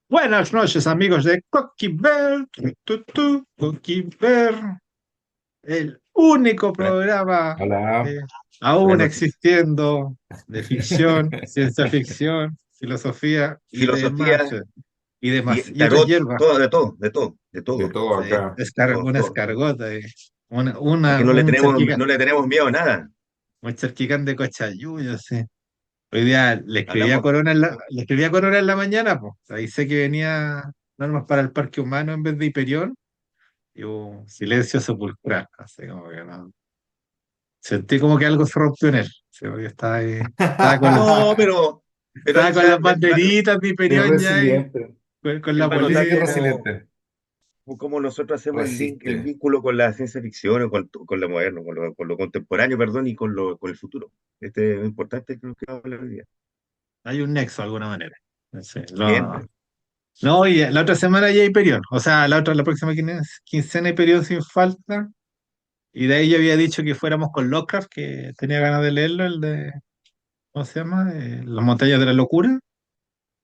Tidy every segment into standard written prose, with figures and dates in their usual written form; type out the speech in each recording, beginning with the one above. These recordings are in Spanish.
Buenas noches, amigos de Coqui Bear, Coqui Bear, el único Hola, programa hola, buenas aún noches. existiendo de ficción, ciencia ficción, filosofía Filosofía y demás, y y otras tarot, hierbas. todo, de todo, de todo, de Sí, todo, todo sí, acá. todo, una todo. escargota, Aquí un charquicán, no le tenemos miedo a nada. un charquicán de cochayuyo, sí. Hoy día Hablamos, Le escribí a Corona en la mañana, pues. Ahí sé que venía normas para el parque humano en vez de Hiperión, y hubo silencio sepulcral. Así como que no. Sentí como que algo se rompió en él. Sí, porque no, pero estaba con las banderitas de Es Hiperión ya y resiliente, con él la va a notar política. es resiliente, cómo nosotros hacemos el resiste. vínculo con la ciencia ficción, o con lo moderno, con lo contemporáneo, perdón, y con el futuro. Este es importante, creo que vamos a hablar hoy día. Hay un nexo de alguna manera. Sí, Siempre. no, y la otra semana ya Hiperión. O sea, la próxima quincena Hiperión sin falta. Y de ahí yo había dicho que fuéramos con Lovecraft, que tenía ganas de leerlo, el de, ¿cómo se llama? Las montañas de la locura.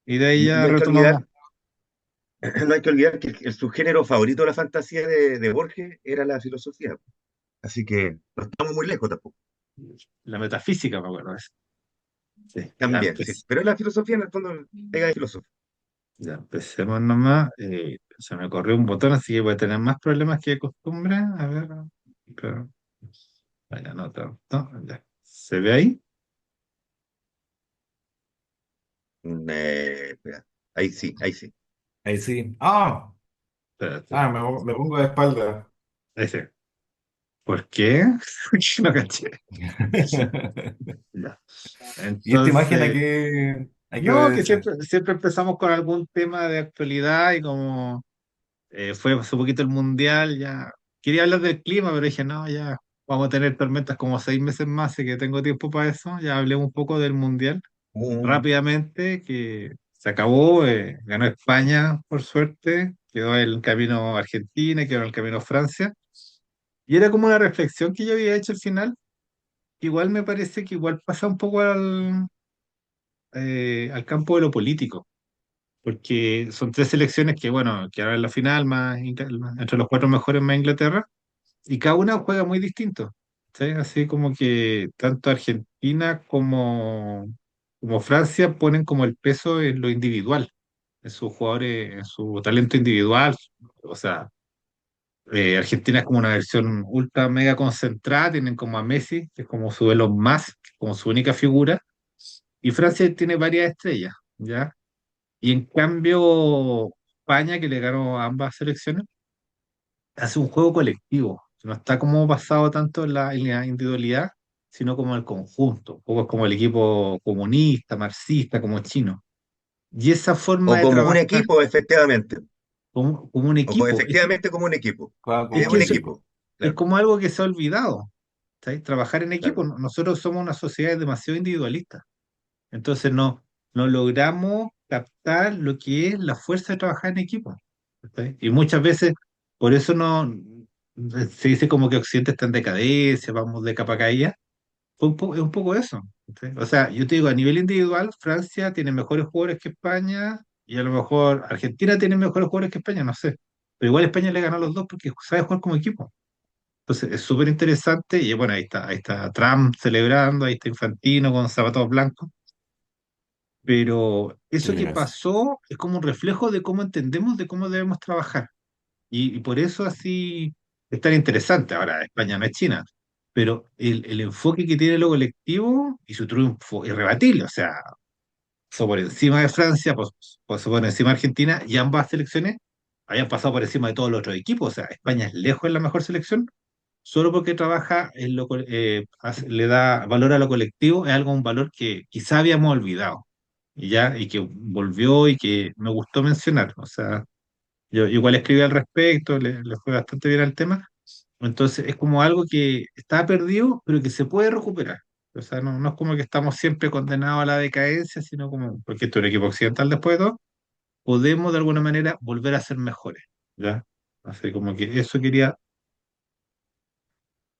Y de ahí No ya hay que retomamos. olvidar, no hay que olvidar que el subgénero favorito de la fantasía de Borges era la filosofía. Así que no estamos muy lejos tampoco. La metafísica, me acuerdo. Sí, También, sí. Pero la filosofía en el fondo pega de filósofo. ya empecemos nomás. Se me corrió un botón, así que voy a tener más problemas que de costumbre. A ver, pero, vaya, no tanto. Ya. ¿Se ve ahí? Espera. Ahí sí, ahí sí. Ahí sí. Espérate. Me pongo de espalda. Ahí sí. ¿Por qué? No caché. Ya. ¿Y esta imagen Entonces, a qué no, que obedece? siempre empezamos con algún tema de actualidad y como fue hace poquito el mundial, ya quería hablar del clima, pero dije, no, ya vamos a tener tormentas como 6 meses más, así que tengo tiempo para eso. Ya hablemos un poco del mundial Uh, rápidamente, que se acabó, ganó España, por suerte, quedó el camino Argentina, quedó el camino Francia. Y era como una reflexión que yo había hecho al final, que igual me parece que igual pasa un poco al campo de lo político porque son tres selecciones que, bueno, que ahora en la final, entre los cuatro mejores más Inglaterra, y cada una juega muy distinto. ¿Sí? Así como que tanto Argentina como Francia ponen como el peso en lo individual, en sus jugadores, en su talento individual. O sea, Argentina es como una versión ultra mega concentrada, tienen como a Messi, que es como su Elon Musk, como su única figura, y Francia tiene varias estrellas, ¿ya? Y en cambio, España, que le ganó a ambas selecciones, hace un juego colectivo. No está como basado tanto en la individualidad, sino como el conjunto. Un poco es como el equipo comunista, marxista, como chino. Y esa forma o de como un trabajar equipo, efectivamente. como un equipo, Efectivamente como un equipo. Juega es Es como que un un eso equipo. equipo. es Claro, como algo que se ha olvidado. ¿Sabes? Trabajar en equipo. claro. Nosotros somos una sociedad demasiado individualista. Entonces no logramos captar lo que es la fuerza de trabajar en equipo. ¿Cachai? Y muchas veces, por eso no se dice como que Occidente está en decadencia, vamos de capa caída. Es un poco eso. ¿Cachai? O sea, yo te digo, a nivel individual, Francia tiene mejores jugadores que España, y a lo mejor Argentina tiene mejores jugadores que España, no sé. Pero igual España le ganó a los dos porque sabe jugar como equipo. Entonces es súper interesante, y bueno, ahí está Trump celebrando, ahí está Infantino con zapatos blancos. Pero eso que Chilenas. pasó es como un reflejo de cómo entendemos de cómo debemos trabajar. Y por eso así es tan interesante. Ahora, España no es China, pero el enfoque que tiene lo colectivo y su triunfo irrebatible, o sea, pasó por encima de Francia, pasó por encima de Argentina, y ambas selecciones habían pasado por encima de todos los otros equipos. O sea, España es lejos de la mejor selección, solo porque trabaja le da valor a lo colectivo, es algo, un valor que quizá habíamos olvidado, y que volvió y que me gustó mencionar. O sea, yo igual escribí al respecto, le fue bastante bien al tema. Entonces es como algo que está perdido, pero que se puede recuperar. O sea, no es como que estamos siempre condenados a la decadencia, sino como, porque esto es un equipo occidental después de todo, podemos de alguna manera volver a ser mejores, ¿ya? Así como que eso quería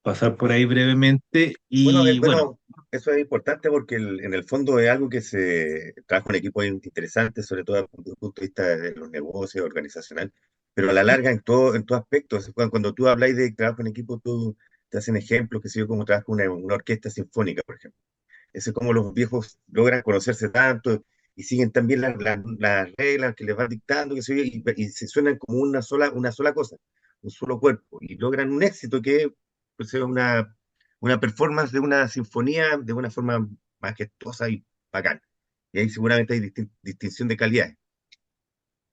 pasar por ahí brevemente. Bueno, Y bueno, eso es importante porque en el fondo es algo que se trabaja en equipo interesante, sobre todo desde el punto de vista de los negocios, organizacional, pero a la larga en todo aspecto. Cuando tú habláis de trabajo en equipo, tú te hacen ejemplos, que sé yo, como trabaja una orquesta sinfónica, por ejemplo. Eso es como los viejos logran conocerse tanto y siguen también las reglas que les van dictando, que sé yo, y se suenan como una sola cosa, un solo cuerpo, y logran un éxito que pues, es una performance de una sinfonía de una forma majestuosa y bacán. Y ahí seguramente hay distinción de calidades.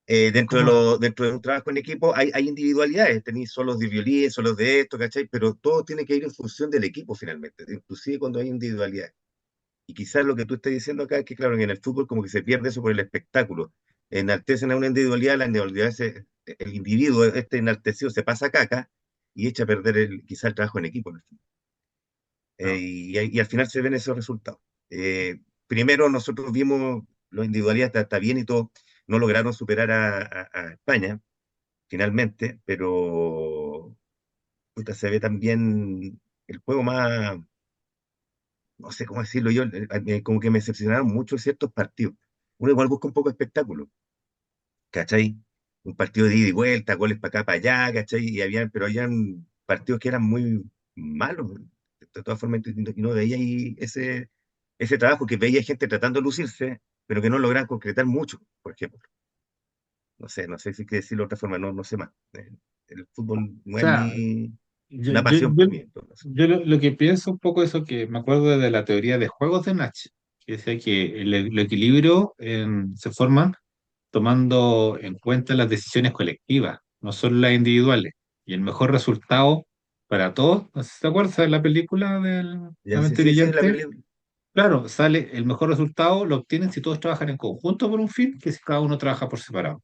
Es como, Dentro de un trabajo en equipo hay individualidades, tenéis solos de violín, solos de esto, ¿cachai? Pero todo tiene que ir en función del equipo finalmente, inclusive cuando hay individualidades. Y quizás lo que tú estás diciendo acá es que, claro, que en el fútbol como que se pierde eso por el espectáculo. Enaltecen a una individualidad, la individualidad el individuo, este enaltecido, se pasa caca y echa a perder quizás el trabajo en equipo. En el fútbol. no. Y al final se ven esos resultados. Primero nosotros vimos los individualidades, está bien y todo, no lograron superar a España finalmente, pero puta, se ve también el juego más, no sé cómo decirlo yo, como que me decepcionaron mucho ciertos partidos. Uno igual busca un poco de espectáculo, ¿cachai? Un partido de ida y vuelta, goles para acá, para allá, ¿cachai? Pero habían partidos que eran muy malos. De todas formas, y no veía ahí ese trabajo, que veía gente tratando de lucirse, pero que no logran concretar mucho, por ejemplo. No sé si hay que decirlo de otra forma, no sé más. El fútbol O no es sea, yo, una yo, pasión yo, para mí, en todo caso. yo lo que pienso un poco eso que me acuerdo de la teoría de juegos de Nach, que decía que el equilibrio se forma tomando en cuenta las decisiones colectivas, no solo las individuales. Y el mejor resultado para todos, no sé si te acuerdas de la película de La Ya, sí, mente sí, sí, la brillante, película. claro, sale el mejor resultado, lo obtienen si todos trabajan en conjunto por un fin, que si cada uno trabaja por separado.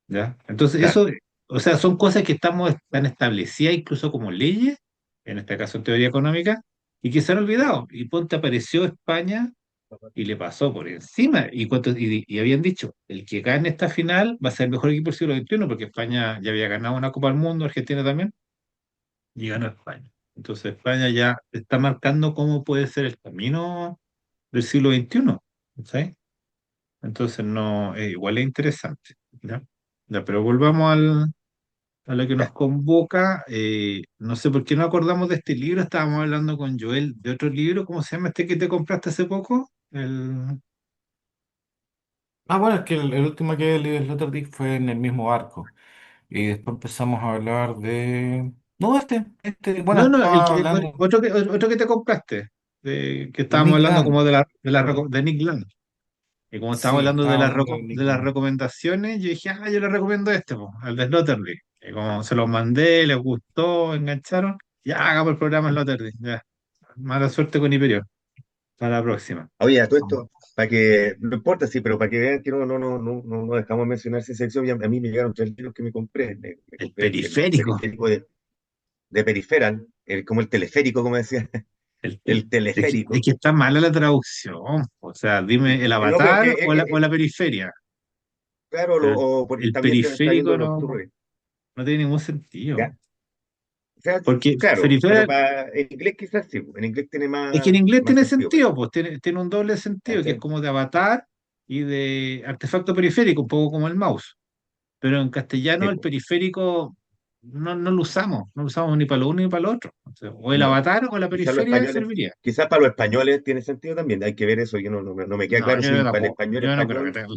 ¿Ya? Entonces, Claro. eso, o sea, son cosas que están establecidas incluso como leyes, en este caso en teoría económica, y que se han olvidado. Y ponte apareció España y le pasó por encima. Y habían dicho, el que gane esta final va a ser el mejor equipo del siglo XXI, porque España ya había ganado una Copa del Mundo, Argentina también, y ganó España. Entonces España ya está marcando cómo puede ser el camino del siglo XXI. ¿Sí? Entonces no, igual es interesante. ¿Ya? Ya, pero volvamos a lo que nos Ya. convoca. No sé por qué no acordamos de este libro. Estábamos hablando con Joel de otro libro. ¿Cómo se llama este que te compraste hace poco? Ah, bueno, es que el último que leí el Sloterdijk fue en el mismo arco. Y después empezamos a hablar de... No, bueno, No, no, estaba hablando otro que te compraste. Que de estábamos Nick hablando como Land. de Nick Land. Y como estábamos Sí, hablando estaba hablando de de Nick las Land. recomendaciones, yo dije, yo le recomiendo este, po, al de Sloterdijk. Y como se los mandé, les gustó, engancharon, ya hagamos el programa Sloterdijk. Ya. Mala suerte con Hyperion. Para la próxima. Oye, a todo esto, para que, no importa, sí, pero para que vean que no dejamos de mencionar esa sección, a mí me llegaron tres libros que me compré. Me El compré el periférico. periférico de Periferal, como el teleférico, como decía, el Es teleférico. que está mala la traducción. O sea, dime el No, pero es avatar que, o la periferia. claro, Pero y el también está viendo periférico los no, tours, no tiene ningún sentido. ¿ya? O sea, Porque claro, pero periférica, en inglés quizás sí, en inglés tiene es que en inglés más tiene sentido, sentido, parece. pues tiene un doble sentido, que es ¿Cachai? como de avatar y de artefacto periférico, un poco como el mouse. Pero en Sí, castellano el pues. periférico no lo usamos, no lo usamos ni para lo uno ni para lo otro. O el No, avatar o la periferia serviría. quizás para los españoles tiene sentido también, hay que ver eso, yo no me queda No, claro si para el español yo no creo que español, tenga.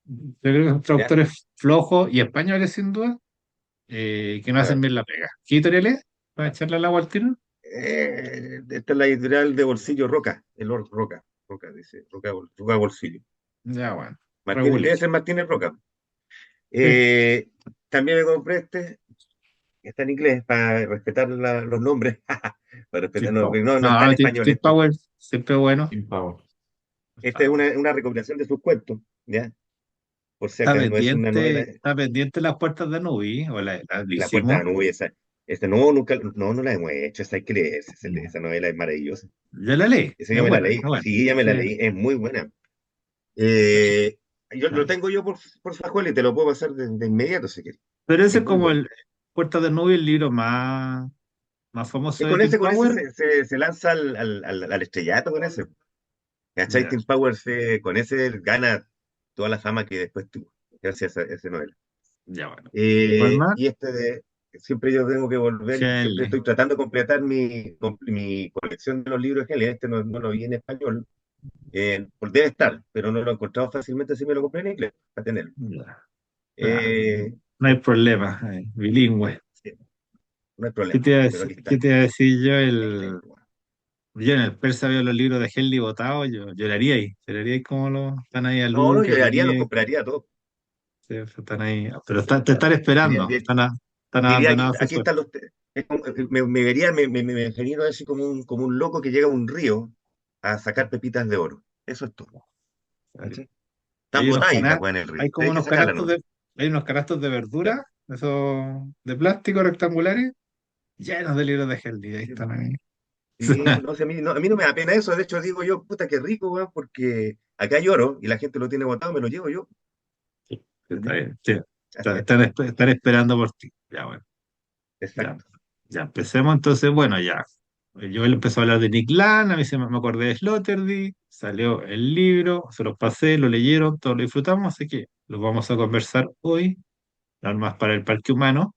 Yo creo que son ¿ya? traductores flojos y españoles sin duda, que no hacen Claro. bien la pega. ¿Qué editorial es? ¿Para echarle al agua al tiro? Esta es la editorial de Bolsillo Roca, Roca, dice, Roca Bolsillo. Ya, bueno, Martínez, debe regulillo. ser Martínez Roca. Sí, Eh, También me compré que está en inglés, para respetar los nombres, para respetar, Team Power. no está en No, español Team esto. Power siempre bueno. Kim Power. Esta es una recopilación de sus cuentos, ¿ya? Por si acaso, no es una novela. Está pendiente las puertas de Nubi, o la La puerta hicimos. de la nube, esa no, nunca, no la hemos hecho, esa hay que leerse, No. esa novela es maravillosa. Yo la leí, Esa ya me la leí, es buena. sí, ya me Sí. la leí, es muy buena. Sí. Yo lo tengo yo por Fajuel y te lo puedo pasar de inmediato si quieres. Pero ese Es es muy como bueno. el Puertas de Nubi, el libro más. más Es famoso de con Tim ese, Power. se lanza al estrellato con ese. ¿Cachai? Ya, Tim Powers con ese gana toda la fama que después tuvo, gracias a ese novela. ya bueno. ¿Cuál más? Y siempre yo tengo que volver, siempre Henley. estoy tratando de completar mi colección de los libros de Helen. No lo vi en español, debe estar, pero no lo he encontrado fácilmente si me lo compré en inglés, para tenerlo. Ya. Ah, Eh, no hay problema, bilingüe. sí, no hay problema, pero aquí Qué está. te iba a decir yo? Excelente. Yo en el Persa veo los libros de Henley botados, yo lloraría ahí como están ahí a No, no, luz, que yo haría, los ríen, compraría todos. sí, están ahí, pero te están Diría, esperando, están diría, aquí, abandonados a su aquí suerte. están me vería, me imagino así como un loco que llega a un río a sacar pepitas de oro. Eso es todo. ¿Cachai? Están Hay unos botaditas, canastos, pues, en el río. hay como Hay que unos sacarlas, canastos ¿no? hay unos canastos de Claro. verdura, esos de plástico rectangulares, llenos de libros de Henley, ahí están ahí. Sí, no sé, a mí no me da pena eso. De hecho, digo yo, puta, qué rico, weón, porque acá hay oro y la gente lo tiene botado, me lo llevo yo. Sí, está ¿Entendés? bien, sí, Así es. están esperando por ti. Ya, bueno, ya, Exacto. ya empecemos entonces, bueno, ya. Yo él empezó a hablar de Nick Land, a mí me acordé de Sloterdijk, salió el libro, se los pasé, lo leyeron, todos lo disfrutamos, así que lo vamos a conversar hoy, normas para el Parque Humano.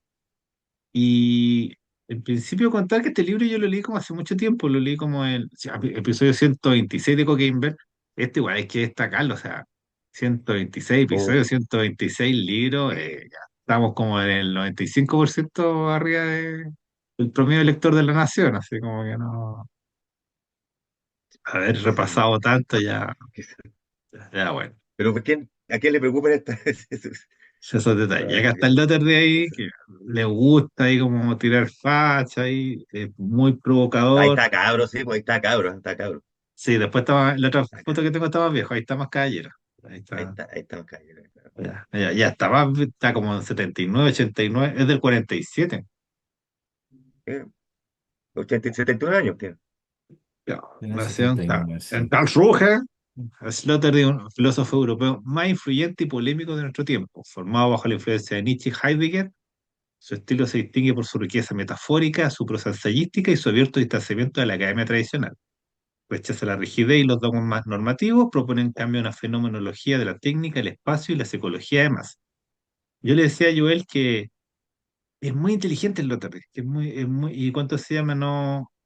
Y en principio contar que este libro yo lo leí como hace mucho tiempo, lo leí como el sí, episodio 126 de Coquimber. Este igual hay que destacarlo, o sea, 126 O, episodios, 126 libros, ya estamos como en el 95% arriba del promedio lector de la nación, así como que no haber no sé, repasado tanto ya, qué ya bueno. pero ¿a quién le preocupan estas? Esos detalles. Y acá está el Ay, Lotter de ahí, que le gusta ahí como tirar facha ahí, muy ahí provocador. está cabro, sí, pues ahí está cabro, está cabro. Sí, después estaba, la otra Está foto cabro. que tengo está más viejo, ahí está más caballero. Ahí está, Ahí está cabro. ya está más, está como en 79, 89, es del 47. ¿Qué? 79 años tiene. Ya, Tiene nació 69, en sí. Karlsruhe, Sloterdijk, un filósofo europeo más influyente y polémico de nuestro tiempo, formado bajo la influencia de Nietzsche y Heidegger. Su estilo se distingue por su riqueza metafórica, su prosa ensayística y su abierto distanciamiento de la academia tradicional. Rechaza la rigidez y los dogmas más normativos, propone en cambio una fenomenología de la técnica, el espacio y la psicología además. Yo le decía a Joel que es muy inteligente el Lottery, que y cuánto se llama,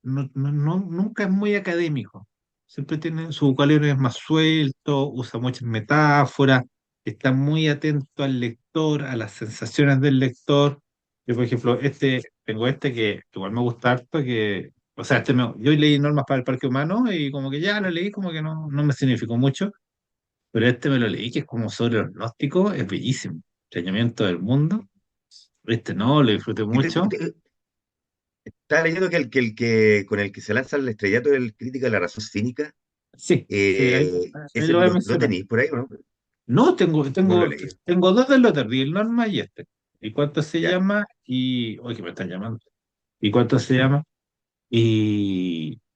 nunca es muy académico. Siempre tiene, su vocabulario es más suelto, usa muchas metáforas, está muy atento al lector, a las sensaciones del lector. Yo, por ejemplo, tengo que igual me gusta harto, o sea, yo leí Normas para el Parque Humano y como que ya lo leí, como que no me significó mucho, pero este me lo leí, que es como sobre los gnósticos, es bellísimo. Extrañamiento del mundo. No, lo disfruté Y mucho. estaba leyendo que con el que se lanza el estrellato del crítica de la razón cínica, Sí, sí, ahí ese lo voy a lo mencionar. tenéis por ahí, ¿o no? No, No lo he leído. tengo dos del Lauderdale, el Norma y este. ¿Y cuánto se Ya. llama? Oye, que me están llamando. ¿Y cuánto se llama?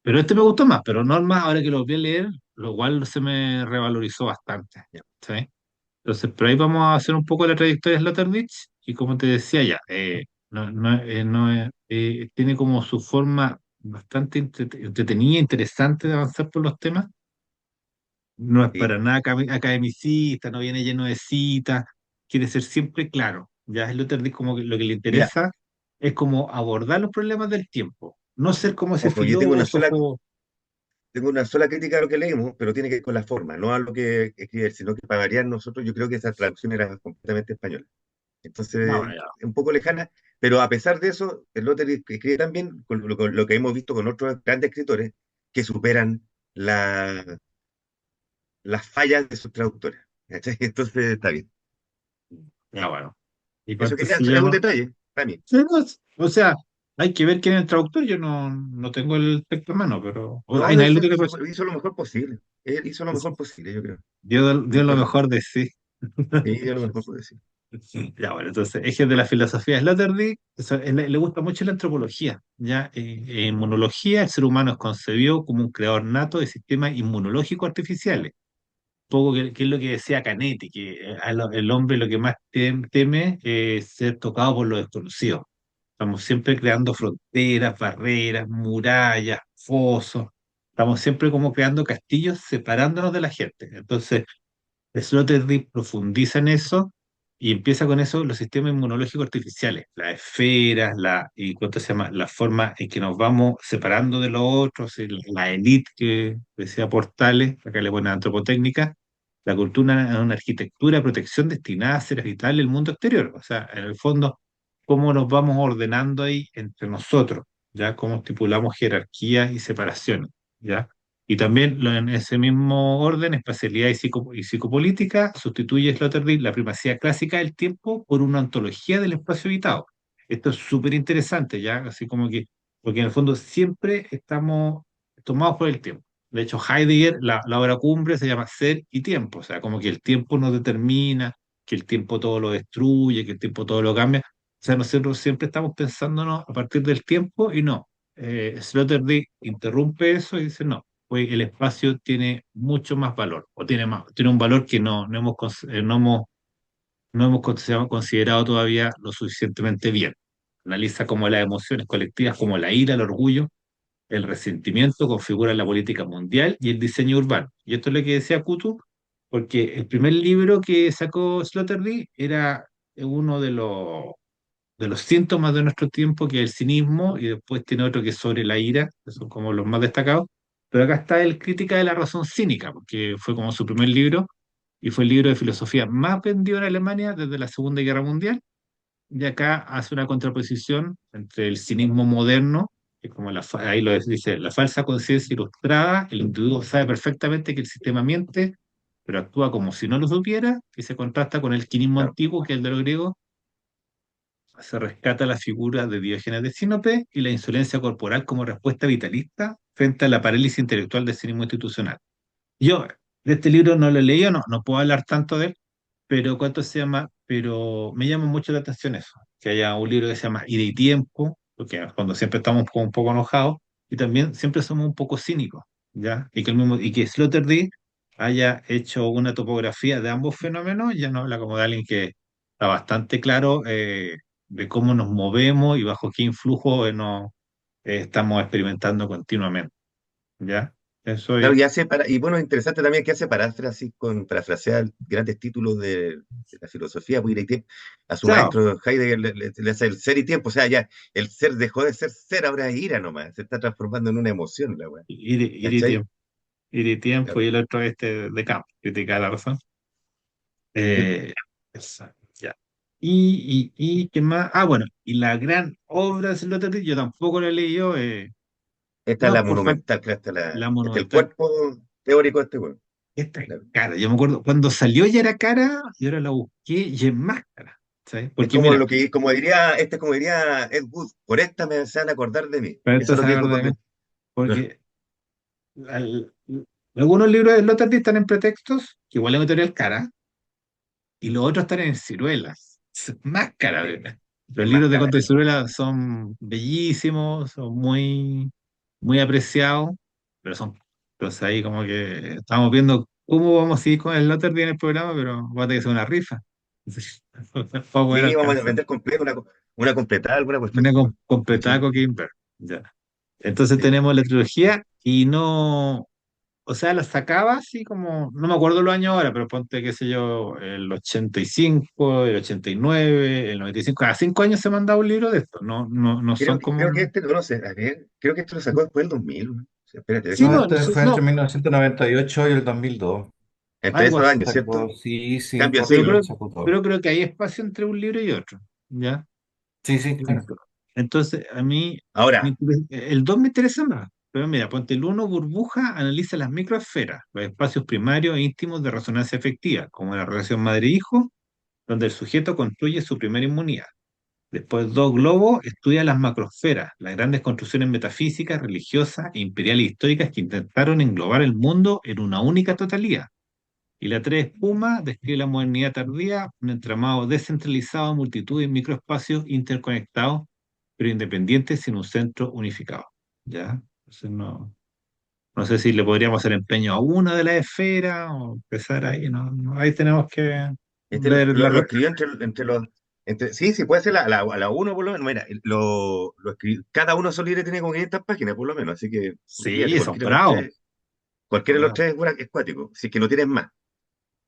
Pero este me gustó más, pero Norma, ahora que lo voy a leer, lo cual se me revalorizó bastante. ¿Sí? Entonces, pero ahí vamos a hacer un poco la trayectoria de Sloterdijk y como te decía ya, tiene como su forma bastante entretenida, interesante de avanzar por los temas. No es Sí. para nada academicista, no viene lleno de citas, quiere ser siempre claro. Ya Sloterdijk como que lo que le Mira, interesa es como abordar los problemas del tiempo, no ser como ese ojo, yo tengo filósofo. tengo una sola crítica a lo que leímos, pero tiene que ver con la forma, no a lo que escribe, sino que para variar nosotros, yo creo que esa traducción era completamente española. No, Entonces, ya. es un poco lejana, pero a pesar de eso, el Lottery escribe también con lo que hemos visto con otros grandes escritores que superan la, las fallas de sus traductores. ¿Cachai? Entonces, está bien. Ya, bueno. ¿Y Eso cuánto quería, se es un llama? detalle, también. Sí, no, o sea, hay que ver quién es el traductor. Yo no tengo el texto en mano, pero No, ay, debe nadie lo ser, tiene. Pues, hizo lo mejor posible. Él hizo lo mejor posible, yo creo. dio lo Después, mejor de sí. sí, dio lo mejor posible. Ya, bueno, entonces, ejes de la filosofía de Sloterdijk, le gusta mucho la antropología. Ya, en inmunología, el ser humano es concebido como un creador nato de sistemas inmunológicos artificiales. Poco que es lo que decía Canetti, que el hombre lo que más teme es ser tocado por lo desconocido. Estamos siempre creando fronteras, barreras, murallas, fosos. Estamos siempre como creando castillos separándonos de la gente. Entonces, Sloterdijk profundiza en eso y empieza con eso los sistemas inmunológicos artificiales, las esferas, y ¿cuánto se llama? La forma en que nos vamos separando de los otros, la élite que decía Portales, acá le ponen antropotécnica, la cultura es una arquitectura de protección destinada a ser habitable el mundo exterior. O sea, en el fondo, cómo nos vamos ordenando ahí entre nosotros, ¿ya? Cómo estipulamos jerarquías y separaciones, ¿ya? Y también en ese mismo orden, espacialidad y psicopolítica, sustituye Sloterdijk la primacía clásica del tiempo por una ontología del espacio habitado. Esto es súper interesante, ¿ya? Así como que, porque en el fondo siempre estamos tomados por el tiempo. De hecho, Heidegger, la obra cumbre se llama Ser y Tiempo, o sea, como que el tiempo nos determina, que el tiempo todo lo destruye, que el tiempo todo lo cambia. O sea, nosotros siempre estamos pensándonos a partir del tiempo y no. Sloterdijk interrumpe eso y dice, no, pues el espacio tiene mucho más valor, o tiene un valor que no hemos considerado todavía lo suficientemente bien. Analiza cómo las emociones colectivas, como la ira, el orgullo, el resentimiento, configuran la política mundial y el diseño urbano. Y esto es lo que decía Kutu, porque el primer libro que sacó Sloterdijk era uno de los síntomas de nuestro tiempo, que es el cinismo, y después tiene otro que es sobre la ira, que son como los más destacados. Pero acá está el Crítica de la razón cínica, porque fue como su primer libro, y fue el libro de filosofía más vendido en Alemania desde la Segunda Guerra Mundial. Y acá hace una contraposición entre el cinismo moderno, que es como ahí lo dice, la falsa conciencia ilustrada, el individuo sabe perfectamente que el sistema miente, pero actúa como si no lo supiera, y se contrasta con el quinismo Claro. antiguo, que es el de los griegos. Se rescata la figura de Diógenes de Sinope y la insolencia corporal como respuesta vitalista frente a la parálisis intelectual del cinismo institucional. Yo de este libro no lo he leído, no puedo hablar tanto de él, pero ¿cuánto se llama? Pero me llama mucho la atención eso, que haya un libro que se llama Ida y Tiempo, porque cuando siempre estamos como un poco enojados, y también siempre somos un poco cínicos, ¿ya? Y que Sloterdijk haya hecho una topografía de ambos fenómenos, ya no habla como de alguien que está bastante claro de cómo nos movemos y bajo qué influjo estamos experimentando continuamente, ¿ya? Eso Claro, es, y bueno, interesante también que hace paráfrasis con parafrasear grandes títulos de la filosofía, pues, a su chao, maestro Heidegger le hace el ser y tiempo, o sea, ya el ser dejó de ser ser, ahora es ira nomás, se está transformando en una emoción la weá, ¿cachai? ir y tiempo, Claro. y el otro este de campo, crítica de la razón. Sí, Eh, exacto, ya. Y ¿qué más? Ah, bueno, y la gran obra de Sloterdijk, yo tampoco la he leído, esta es no, la por falta, monumental, claro, la este es el monumental, cuerpo teórico de este weón. esta es Claro. cara. Yo me acuerdo, cuando salió ya era cara, y ahora la busqué y es más cara, ¿sabes? Es Porque como mira, lo que, como diría, como diría Ed Wood, por esta me se van a acordar de mí. para Eso esto es se lo que dijo acuerda por de mí, dentro. porque al- algunos libros de Sloterdijk están en pretextos, que igual es una editorial cara, y los otros están en ciruelas, más cara. Sí, Los es más libros de cara, Conte y claro. Ciruela son bellísimos, son muy apreciados, pero son, entonces ahí como que estamos viendo cómo vamos a ir con el Latter en el programa, pero va a tener que ser una rifa para poder Sí, vamos a alcanzar. vender completo, una completada, alguna cuestión Una así, weón. completada ¿Cachai? con Kimber. Ya. Entonces Sí. tenemos la trilogía y no, o sea, la sacaba así como, no me acuerdo los años ahora, pero ponte, qué sé yo, el 85, el 89, el 95, cada 5 años se mandaba un libro de esto, no son como... Creo que este, no sé, a ver, creo que este lo sacó después del 2000, weón. Sí, espérate, Sí, No, déjame. este fue entre no, 1998 y el 2002. Entre algo esos así, años, Sacó, ¿cierto? sí, sí, Cambio de por ahí pero lo siglo. sacó todo. creo que hay espacio entre un libro y otro, ¿ya? Sí, sí, claro. Entonces, a mí, Ahora, el 2 me interesa más. Pero mira, ponte el uno, burbuja, analiza las microesferas, los espacios primarios e íntimos de resonancia efectiva, como la relación madre-hijo, donde el sujeto construye su primera inmunidad. Después, dos, globo, estudia las macrosferas, las grandes construcciones metafísicas, religiosas e imperiales históricas que intentaron englobar el mundo en una única totalidad. Y la tres, Puma, describe la modernidad tardía, un entramado descentralizado, multitud de microespacios interconectados, pero independientes sin un centro unificado. ¿Ya? Entonces no sé si le podríamos hacer empeño a una de las esferas o empezar ahí, ¿no? Ahí tenemos que ver lo escribió entre Sí, sí, puede ser la uno por lo menos. Mira, cada uno de esos libros tiene como 500 páginas por lo menos, así que olvídate, Sí, son bravos. cualquiera Son de los bravos. tres es cuático, si es que no tienes más.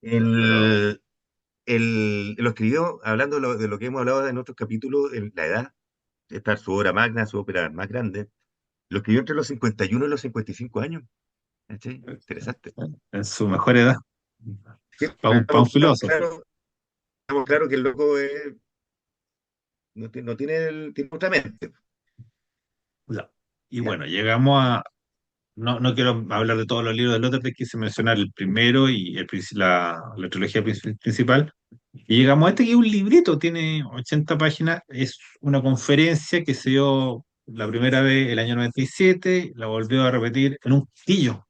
Ya, pero El, lo escribió, hablando de lo que hemos hablado en otros capítulos, en la edad, esta es su obra magna, su ópera más grande, lo escribió entre los 51 y los 55 años. ¿Cachai? Interesante. en su mejor edad, Sí, para un filósofo. estamos claro que el loco no tiene, tiene otra mente. Ya. Y ¿Ya? bueno, llegamos a. No quiero hablar de todos los libros de Lautner, quise mencionar el primero y la trilogía principal. Y llegamos a este que es un librito, tiene 80 páginas, es una conferencia que se dio la primera vez el año 97, la volvió a repetir en un quillo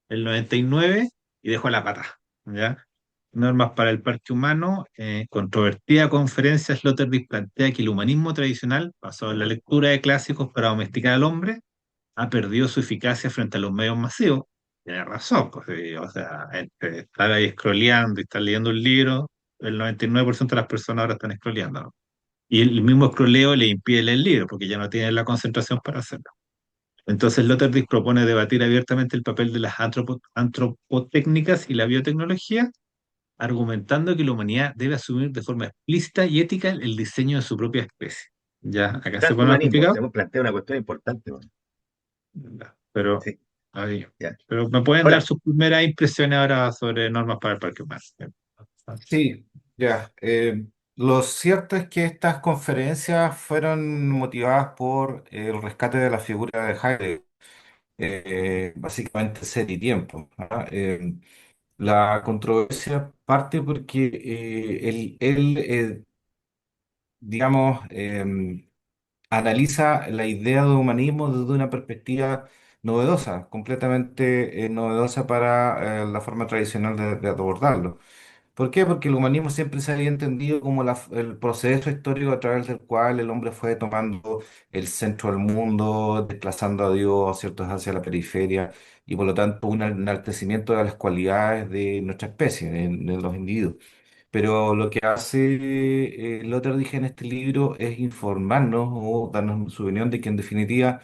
el 99 y dejó la pata, ¿ya? Normas para el parque humano, controvertida conferencia, Sloterdijk plantea que el humanismo tradicional, basado en la lectura de clásicos para domesticar al hombre, ha perdido su eficacia frente a los medios masivos. Tiene razón, pues, o sea, entre estar ahí scrolleando y estar leyendo un libro, el 99% de las personas ahora están scrolleando, ¿no? Y el mismo scrolleo le impide leer el libro, porque ya no tienen la concentración para hacerlo. Entonces, Sloterdijk propone debatir abiertamente el papel de las antropotécnicas y la biotecnología, argumentando que la humanidad debe asumir de forma explícita y ética el diseño de su propia especie. Ya, acá se Tanto pone más humanismo, complicado. se hemos planteado una cuestión importante. Bueno. Ya, pero, Sí, ahí, ya. pero me pueden dar Ahora, sus primeras impresiones ahora sobre normas para el parque humano. Sí, ya. Lo cierto es que estas conferencias fueron motivadas por el rescate de la figura de Heidegger, básicamente ser y tiempo. ¿Ah? La controversia parte porque digamos, analiza la idea de humanismo desde una perspectiva novedosa, completamente novedosa para la forma tradicional de abordarlo. ¿Por qué? Porque el humanismo siempre se había entendido como el proceso histórico a través del cual el hombre fue tomando el centro del mundo, desplazando a Dios, ¿cierto?, hacia la periferia, y por lo tanto un enaltecimiento de las cualidades de nuestra especie, de los individuos. Pero lo que hace Sloterdijk en este libro es informarnos o darnos su opinión de que en definitiva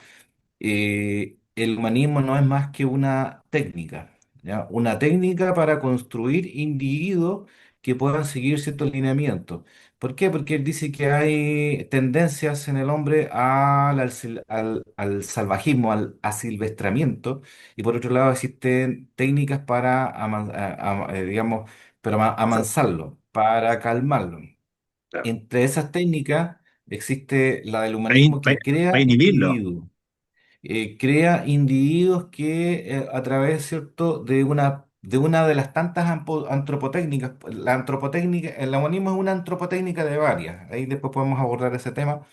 el humanismo no es más que una técnica, ¿ya? Una técnica para construir individuos que puedan seguir ciertos lineamientos. ¿Por qué? Porque él dice que hay tendencias en el hombre al salvajismo, al asilvestramiento, y por otro lado existen técnicas para, digamos, pero amansarlo, para calmarlo. Claro. Entre esas técnicas existe la del Para, humanismo que para crea inhibirlo. individuos crea individuos que a través, ¿cierto?, de una de las tantas antropotécnicas, la antropotécnica, el humanismo es una antropotécnica de varias, ahí después podemos abordar ese tema,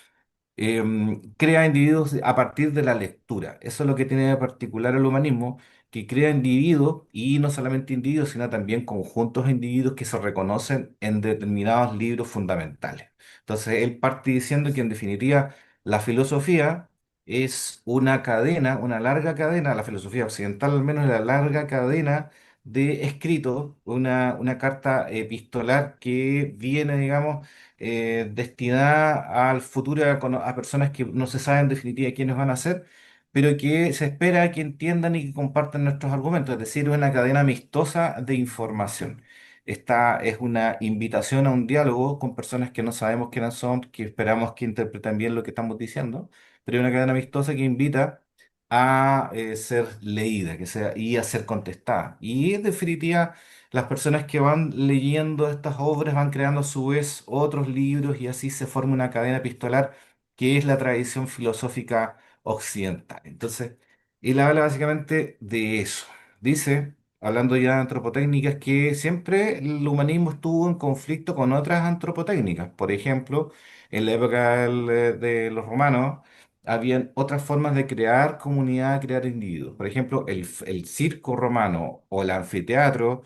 crea individuos a partir de la lectura. Eso es lo que tiene de particular el humanismo, que crea individuos y no solamente individuos, sino también conjuntos de individuos que se reconocen en determinados libros fundamentales. Entonces, él parte diciendo que en definitiva la filosofía es una cadena, una larga cadena, la filosofía occidental al menos, es la larga cadena de escritos, una carta epistolar que viene, digamos, destinada al futuro a personas que no se sabe en definitiva quiénes van a ser, pero que se espera que entiendan y que compartan nuestros argumentos, es decir, una cadena amistosa de información. Esta es una invitación a un diálogo con personas que no sabemos quiénes son, que esperamos que interpreten bien lo que estamos diciendo, pero es una cadena amistosa que invita a ser leída y a ser contestada. Y en definitiva, las personas que van leyendo estas obras van creando a su vez otros libros y así se forma una cadena epistolar que es la tradición filosófica occidental. Entonces, él habla básicamente de eso. Dice, hablando ya de antropotécnicas, que siempre el humanismo estuvo en conflicto con otras antropotécnicas. Por ejemplo, en la época de los romanos, habían otras formas de crear comunidad, crear individuos. Por ejemplo, el circo romano o el anfiteatro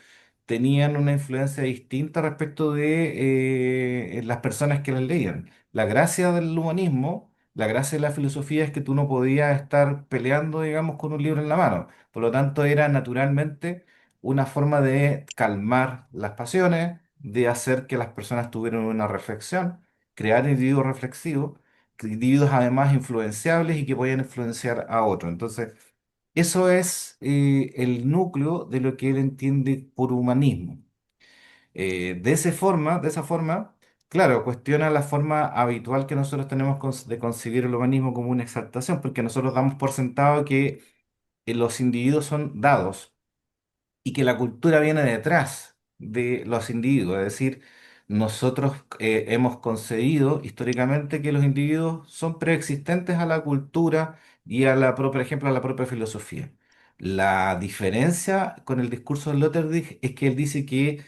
tenían una influencia distinta respecto de las personas que las leían. La gracia del humanismo, la gracia de la filosofía es que tú no podías estar peleando, digamos, con un libro en la mano. Por lo tanto, era naturalmente una forma de calmar las pasiones, de hacer que las personas tuvieran una reflexión, crear individuos reflexivos, individuos además influenciables y que pueden influenciar a otros. Entonces, eso es el núcleo de lo que él entiende por humanismo. De esa forma, claro, cuestiona la forma habitual que nosotros tenemos de concebir el humanismo como una exaltación, porque nosotros damos por sentado que los individuos son dados y que la cultura viene detrás de los individuos. Es decir, nosotros hemos concebido históricamente que los individuos son preexistentes a la cultura y a la propia, por ejemplo, a la propia filosofía. La diferencia con el discurso de Sloterdijk es que él dice que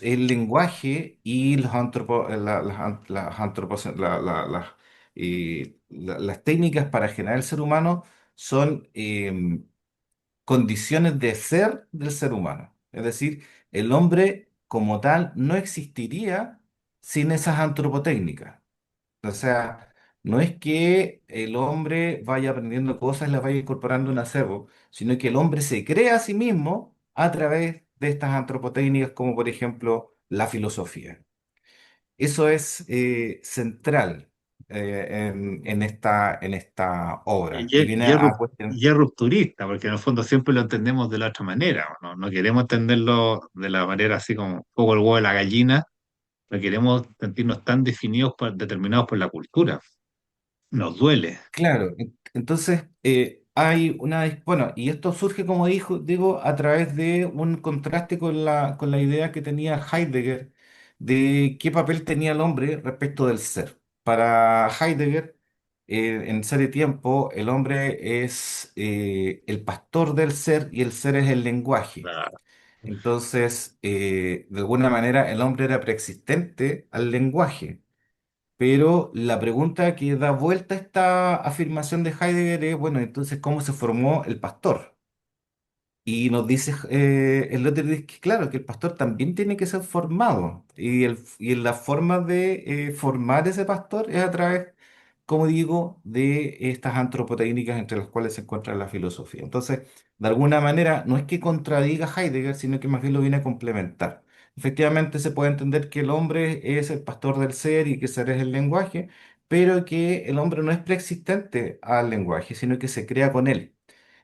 el lenguaje y los las las técnicas para generar el ser humano son condiciones de ser del ser humano. Es decir, el hombre como tal no existiría sin esas antropotécnicas. O sea, no es que el hombre vaya aprendiendo cosas y las vaya incorporando en acervo, sino que el hombre se crea a sí mismo a través de estas antropotécnicas, como por ejemplo la filosofía. Eso es central en esta obra Y y es, viene y es a rup- cuestionar. y es rupturista, porque en el fondo siempre lo entendemos de la otra manera, ¿o no? No queremos entenderlo de la manera así como un poco el huevo de la gallina, no queremos sentirnos tan definidos, determinados por la cultura. Nos duele. Claro, entonces hay bueno, y esto surge, como digo, a través de un contraste con con la idea que tenía Heidegger de qué papel tenía el hombre respecto del ser. Para Heidegger, en Ser y Tiempo, el hombre es el pastor del ser y el ser es el lenguaje. Claro. Entonces, de alguna manera, el hombre era preexistente al lenguaje. Pero la pregunta que da vuelta a esta afirmación de Heidegger es, bueno, entonces, ¿cómo se formó el pastor? Y nos dice el Sloterdijk que, claro, que el pastor también tiene que ser formado. Y la forma de formar ese pastor es a través, como digo, de estas antropotécnicas entre las cuales se encuentra la filosofía. Entonces, de alguna manera, no es que contradiga a Heidegger, sino que más bien lo viene a complementar. Efectivamente, se puede entender que el hombre es el pastor del ser y que ser es el lenguaje, pero que el hombre no es preexistente al lenguaje, sino que se crea con él.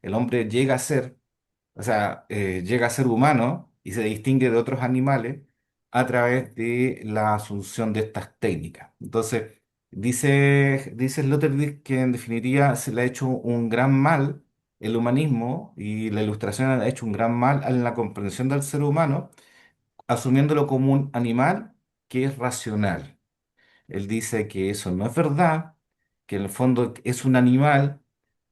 El hombre llega a ser, o sea, llega a ser humano y se distingue de otros animales a través de la asunción de estas técnicas. Entonces, dice Sloterdijk que en definitiva se le ha hecho un gran mal el humanismo y la ilustración ha hecho un gran mal en la comprensión del ser humano, asumiéndolo como un animal que es racional. Él dice que eso no es verdad, que en el fondo es un animal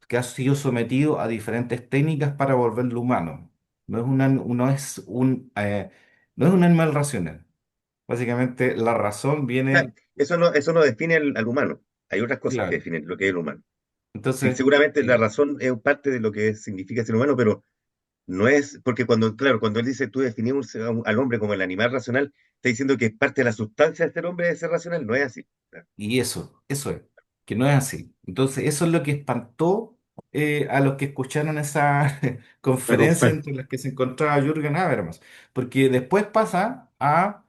que ha sido sometido a diferentes técnicas para volverlo humano. No es un animal racional. Básicamente, la razón Sea, viene, eso no define al humano. Hay otras cosas que claro. definen lo que es el humano. Sí, Entonces, seguramente la eh, razón es parte de lo que significa ser humano, pero no es, porque cuando, claro, cuando él dice tú definimos al hombre como el animal racional, está diciendo que es parte de la sustancia de ser hombre de ser racional, no es así. y eso es, que no es así. Entonces, eso es lo que espantó a los que escucharon esa La conferencia confer- entre las que se encontraba Jürgen Habermas, porque después pasa a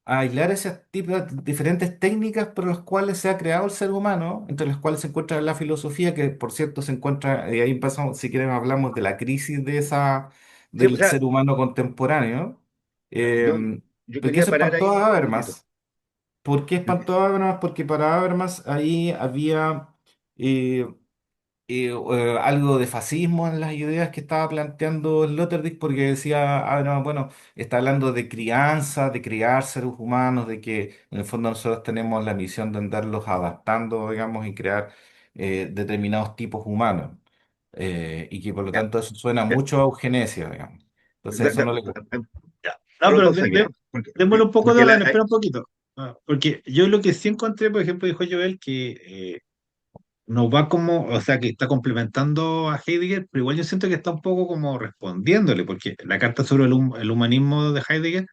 aislar esas diferentes técnicas por las cuales se ha creado el ser humano, entre las cuales se encuentra la filosofía, que por cierto se encuentra, y ahí pasamos, si quieren hablamos de la crisis Sí, o del sea, ser humano contemporáneo. yo, Eh, yo ¿Por qué quería se parar espantó ahí a un poquitito. Habermas? ¿Por qué Yo que- espantó a Habermas? Porque para Habermas ahí había eh, algo de fascismo en las ideas que estaba planteando Sloterdijk, porque decía, Habermas, bueno, está hablando de crianza, de criar seres humanos, de que en el fondo nosotros tenemos la misión de andarlos adaptando, digamos, y crear determinados tipos humanos. Y que por lo ya, tanto eso suena ya, mucho a eugenesia, digamos. Entonces da- eso da- no le gusta. Ya. No, Solo pero pausa, mira, porque, démosle un poco de porque orden, espera un poquito. Porque yo lo que sí encontré, por ejemplo, dijo Joel, que nos va como, o sea, que está complementando a Heidegger, pero igual yo siento que está un poco como respondiéndole, porque la carta sobre el humanismo de Heidegger,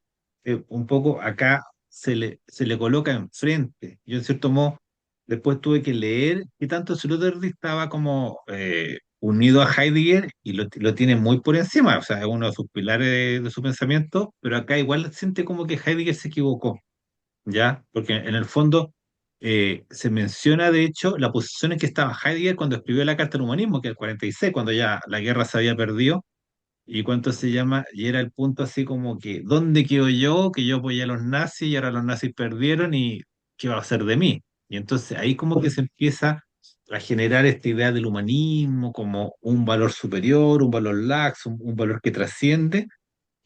un poco acá se le coloca enfrente. Yo en cierto modo después tuve que leer qué tanto Sloterdijk estaba como unido a Heidegger y lo tiene muy por encima, o sea, es uno de sus pilares de su pensamiento, pero acá igual siente como que Heidegger se equivocó. ¿ya? Porque en el fondo se menciona, de hecho, la posición en que estaba Heidegger cuando escribió la Carta del Humanismo, que es el 46, cuando ya la guerra se había perdido, y cuánto se llama, y era el punto así como que, ¿dónde quedo yo? Que yo apoyé a los nazis y ahora los nazis perdieron y ¿qué va a hacer de mí? Y entonces ahí como que se empieza a generar esta idea del humanismo como un valor superior, un valor laxo, un valor que trasciende,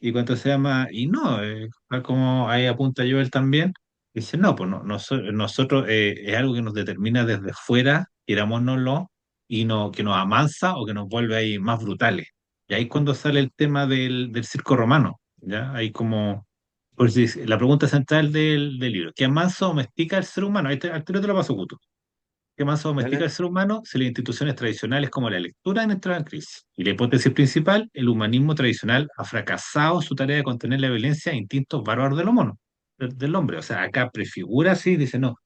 y cuánto se llama, y no, tal como ahí apunta Joel también, dice, no, pues no, nosotros es algo que nos determina desde fuera, querámonoslo, y no, que nos amansa o que nos vuelve ahí más brutales. Y ahí es cuando sale el tema del circo romano, ¿ya? Ahí como, por si la pregunta central del libro, ¿qué amansa o domestica el ser humano? Al tiro te lo paso, Cuto. ¿Qué más domestica ¿Vale? el ser humano? Si las instituciones tradicionales como la lectura han entrado en crisis. Y la hipótesis principal, el humanismo tradicional ha fracasado en su tarea de contener la violencia e instintos bárbaros del humano, del hombre. O sea, acá prefigura así, dice, no,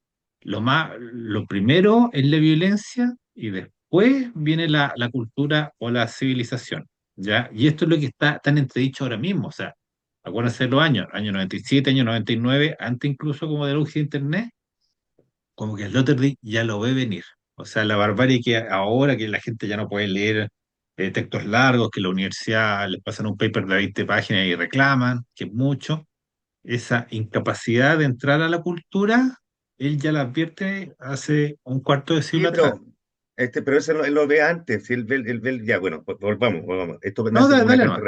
lo primero es la violencia y después viene la cultura o la civilización, ¿ya? Y esto es lo que está tan entredicho ahora mismo. O sea, acuérdense de los años, año 97, año 99, antes incluso como de la luz de Internet, como que el Sloterdijk ya lo ve venir. O sea, la barbarie que ahora que la gente ya no puede leer textos largos, que la universidad les pasan un paper de 20 páginas y reclaman, que es mucho, esa incapacidad de entrar a la cultura, él ya la advierte hace un cuarto de Sí, siglo atrás. pero eso él lo ve antes, si ya, bueno, volvamos. Esto No, nace como una dale nomás.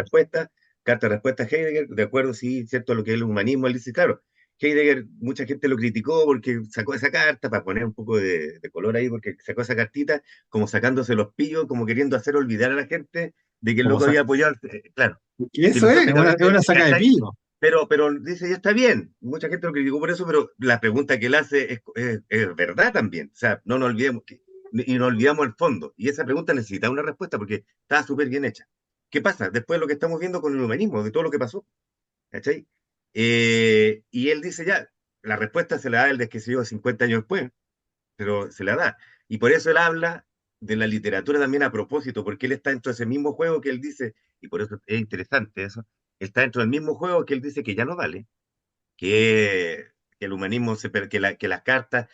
carta de respuesta a Heidegger, de acuerdo, sí, cierto, a lo que es el humanismo. Él dice, claro, Heidegger, mucha gente lo criticó porque sacó esa carta, para poner un poco de color ahí, porque sacó esa cartita como sacándose los pillos, como queriendo hacer olvidar a la gente de que el Como loco había apoyado, claro, que eso es filosóficamente, una saca de ¿cachai? pillo. Pero dice, ya está bien, mucha gente lo criticó por eso, pero la pregunta que él hace es verdad también. O sea, no nos olvidemos y no olvidamos el fondo. Y esa pregunta necesita una respuesta porque está súper bien hecha. ¿Qué pasa? Después de lo que estamos viendo con el humanismo, de todo lo que pasó, ¿cachai? Y él dice ya, la respuesta se la da el de que se 50 años después, pero se la da. Y por eso él habla de la literatura también a propósito, porque él está dentro de ese mismo juego que él dice, y por eso es interesante eso, él está dentro del mismo juego que él dice que ya no vale, que el humanismo, que las cartas,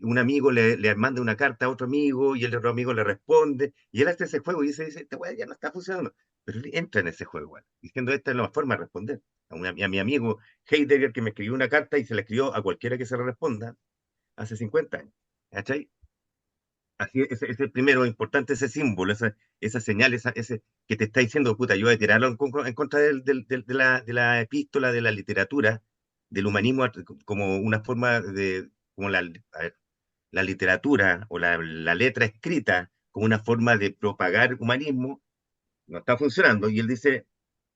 un amigo le manda una carta a otro amigo y el otro amigo le responde, y él hace ese juego y dice, esta weá ya no está funcionando, pero él entra en ese juego igual, diciendo esta es la forma de responder. A mi amigo Heidegger que me escribió una carta y se la escribió a cualquiera que se le responda hace 50 años. ¿Cachai? Así es el primero, importante ese símbolo, esa señal, ese que te está diciendo, puta, yo voy a tirarlo en contra de la epístola, de la literatura, del humanismo como una forma de, como a ver, la literatura o la letra escrita como una forma de propagar humanismo, no está funcionando. Y él dice,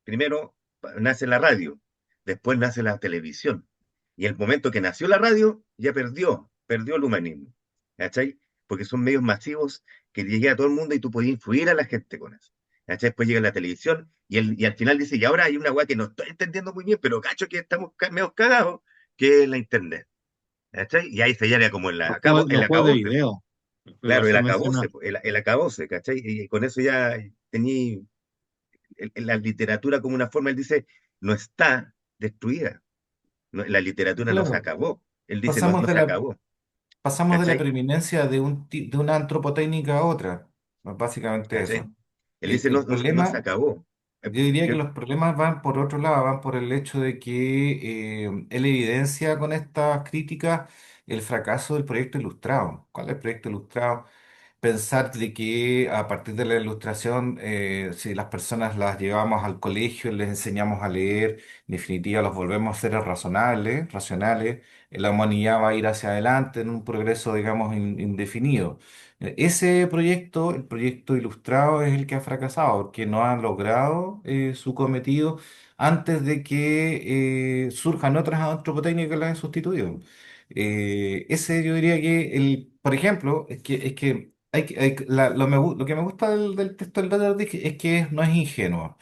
primero nace la radio, después nace la televisión. Y el momento que nació la radio, ya perdió el humanismo. ¿Cachai? Porque son medios masivos que llegue a todo el mundo y tú podías influir a la gente con eso. ¿Cachai? Después llega la televisión y al final dice, y ahora hay una weá que no estoy entendiendo muy bien, pero cacho que estamos medio cagados, que es la internet. ¿Cachai? Y ahí se llama como el Los juegos de acabose. video. Claro, Se menciona. el acabose, ¿cachai? Y con eso ya tení la literatura como una forma, él dice, no está destruida. La literatura no se Claro, acabó. Él dice, no, pasamos no de se la, acabó. pasamos de la ¿Cachai? preeminencia de una antropotécnica a otra. Básicamente eso. ¿Cachai? Él dice, El no se problema, acabó. yo diría que Yo, los problemas van por otro lado, van por el hecho de que él evidencia con estas críticas el fracaso del proyecto ilustrado. ¿Cuál es el proyecto ilustrado? Pensar de que a partir de la ilustración, si las personas las llevamos al colegio, les enseñamos a leer, en definitiva los volvemos seres razonables, racionales, la humanidad va a ir hacia adelante en un progreso, digamos, indefinido. Ese proyecto, el proyecto ilustrado, es el que ha fracasado, porque no ha logrado su cometido antes de que surjan otras antropotécnicas que las han sustituido. Ese yo diría que, por ejemplo, es que lo que me gusta del texto del Dr. Dick es que no es ingenuo,